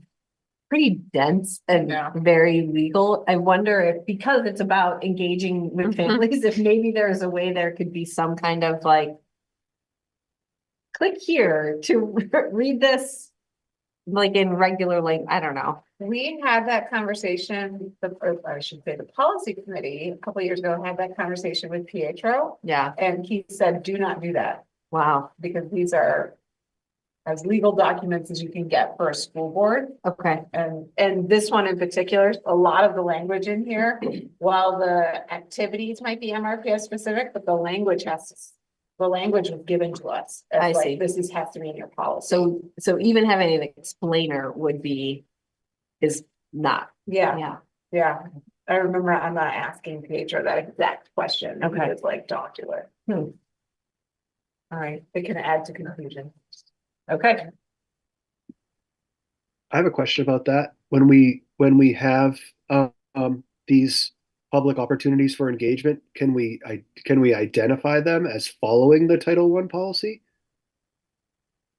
pretty dense and Yeah. very legal. I wonder if, because it's about engaging with families, if maybe there's a way there could be some kind of like click here to read this like in regular, like, I don't know. We had that conversation, or I should say, the policy committee a couple of years ago had that conversation with Pietro. Yeah, And he said, do not do that, wow, because these are as legal documents as you can get for a school board. okay, And this one in particular, a lot of the language in here, while the activities might be MRPS specific, but the language was given to us. as I like, see. This has to be in your policy. so even having an explainer is not, Yeah, yeah, I remember I'm not asking Pietro that exact question. Okay. It's like, don't do it. all right, It can add to confusion. okay. I have a question about that. When we have these public opportunities for engagement, can we identify them as following the Title I policy?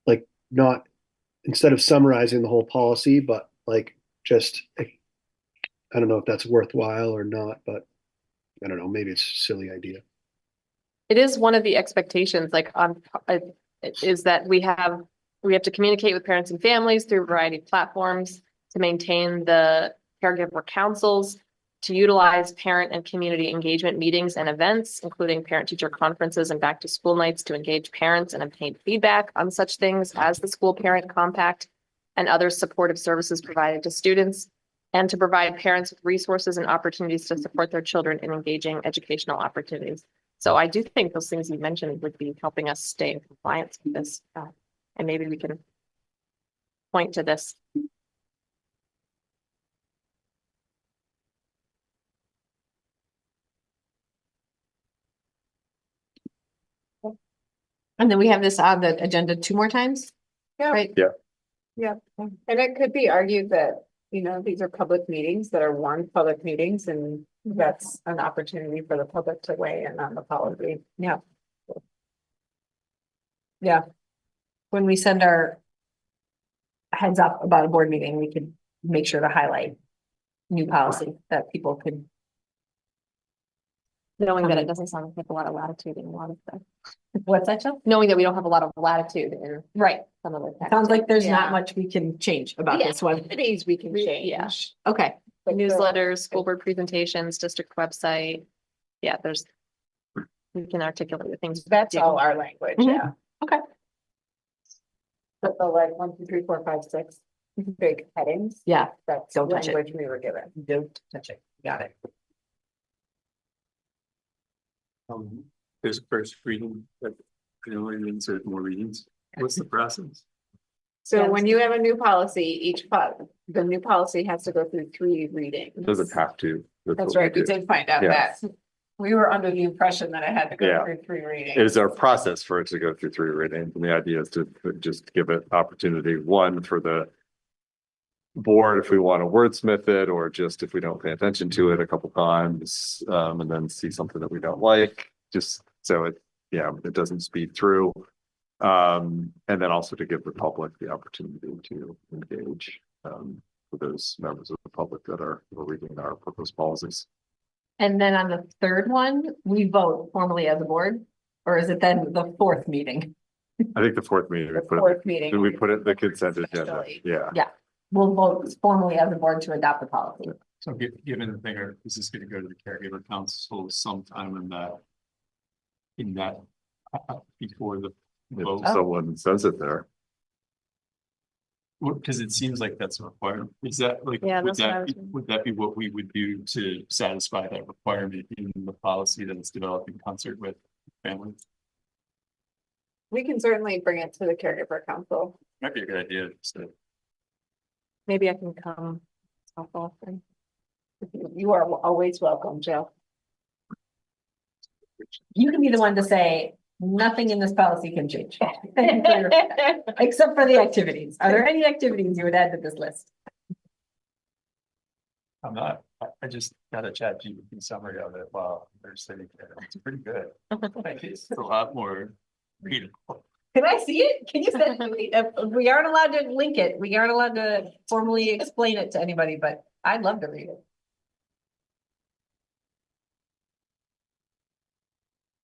Like, not instead of summarizing the whole policy, but like just, I don't know if that's worthwhile or not, but I don't know, maybe it's a silly idea. It is one of the expectations, like is that we have to communicate with parents and families through a variety of platforms to maintain the caregiver councils, to utilize parent and community engagement meetings and events, including parent-teacher conferences and back-to-school nights to engage parents and obtain feedback on such things as the school parent compact and other supportive services provided to students, and to provide parents with resources and opportunities to support their children in engaging educational opportunities. So I do think those things you mentioned would be helping us stay in compliance with this. And maybe we can point to this. And then we have this on the agenda 2 more times? Yeah. Right? Yeah, and it could be argued that, these are public meetings that are warned public meetings, and that's an opportunity for the public to weigh in on the policy. Yeah. Yeah. When we send our heads up about a board meeting, we could make sure to highlight new policy that people could. Knowing that it doesn't sound like a lot of latitude in a lot of stuff. What's that, Jill? Knowing that we don't have a lot of latitude in Right. some of the. Sounds like there's not Yeah. much we can change about this one. Activities we can change. Yeah. Okay, but the- Newsletters, school board presentations, district website. Yeah, we can articulate the things. That's do. all our language, Mhm. yeah. Okay. But the like 1, 2, 3, 4, 5, 6 big headings, yeah, that's Don't touch it. language we were given. don't touch it. Got it. There's a first reading, but only means there's more readings. What's the process? So Yes. when you have a new policy, the new policy has to go through 3 readings. Doesn't have to. That's what right, we do. did find out Yeah. that. We were under the impression that it had to go Yeah. through 3 readings. It is our process for it to go through 3 readings, and the idea is to just give it opportunity, one, for the board if we want to wordsmith it, or just if we don't pay attention to it a couple times, and then see something that we don't like, just so it doesn't speed through. And then also to give the public the opportunity to engage, for those members of the public that are reading our proposed policies. And then on the 3rd one, we vote formally as a board, or is it then the 4th meeting? I think the 4th meeting, The 4th meeting. did we put it in the consent agenda? Especially. Yeah. We'll vote formally as a board to adopt the policy. So given the thing, this is gonna go to the caregiver council sometime in that, before the vote. If someone says it there. Because it seems like that's a requirement. Is that like, Yeah, would that's what I that was be, would that be what we would do to satisfy that requirement in the policy that is developed in concert with families? We can certainly bring it to the caregiver council. Might be a good idea, so. Maybe I can come. Often. You are always welcome, Jill. You can be the one to say, nothing in this policy can change. Except for the activities. Are there any activities you would add to this list? I'm not, I just got a chat GPT summary of it while they're sitting there. It's pretty good. Like, it's a lot more readable. Can I see it? Can you send it to me? We aren't allowed to link it. We aren't allowed to formally explain it to anybody, but I'd love to read it.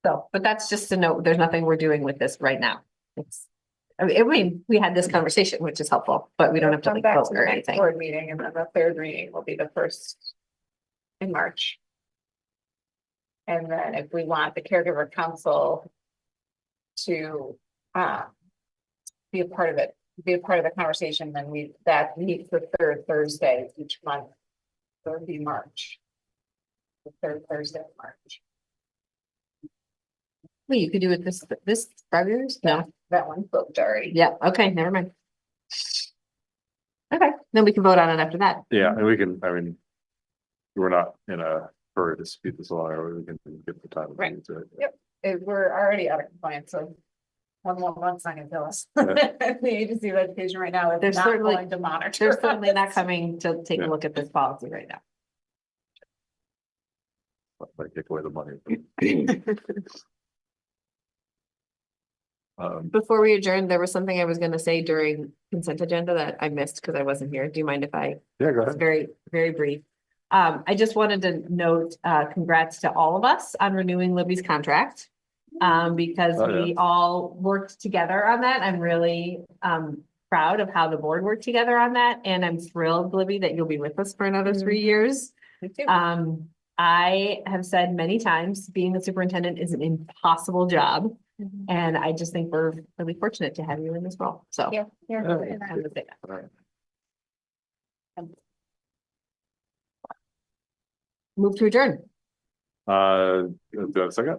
So, but that's just to note, there's nothing we're doing with this right now. It's, I mean, we had this conversation, which is helpful, but we don't have to Come like back vote to the or next anything. board meeting, and then the third reading will be the first in March. And then if we want the caregiver council to be a part of it, be a part of the conversation, then that meets the third Thursday each month. So it would be March. The third Thursday of March. Wait, you could do it this February? No, That one's booked already. yeah, okay, never mind. Okay, then we can vote on it after that. Yeah, and we can, I mean, we're not in a hurry to speed this along, or we can get the time. Right. To it. Yep. We're already out of compliance, so one more month's not gonna kill us. Yeah. The agency of education right now is There's not certainly- going to monitor. They're certainly not us. coming to take a Yeah. look at this policy right now. Like take away the money. Before we adjourn, there was something I was gonna say during consent agenda that I missed because I wasn't here. Do you mind if I Yeah, go It's ahead. very, very brief. I just wanted to note, congrats to all of us on renewing Libby's contract. Because Oh, yeah. we all worked together on that. I'm really, proud of how the board worked together on that. And I'm thrilled, Libby, that you'll be with us for another 3 years. Me too. I have said many times, being the superintendent is an impossible job. And I just think we're really fortunate to have you in this role. So. Yeah, yeah. I wanted to say that. All right. Move to adjourn. Do you have a second?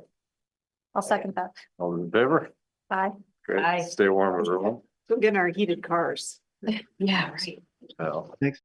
I'll second that. All those in favor? Bye. Great. Aye. Stay warm, everyone. Go get in our heated cars. Yeah, right. Well. Thanks.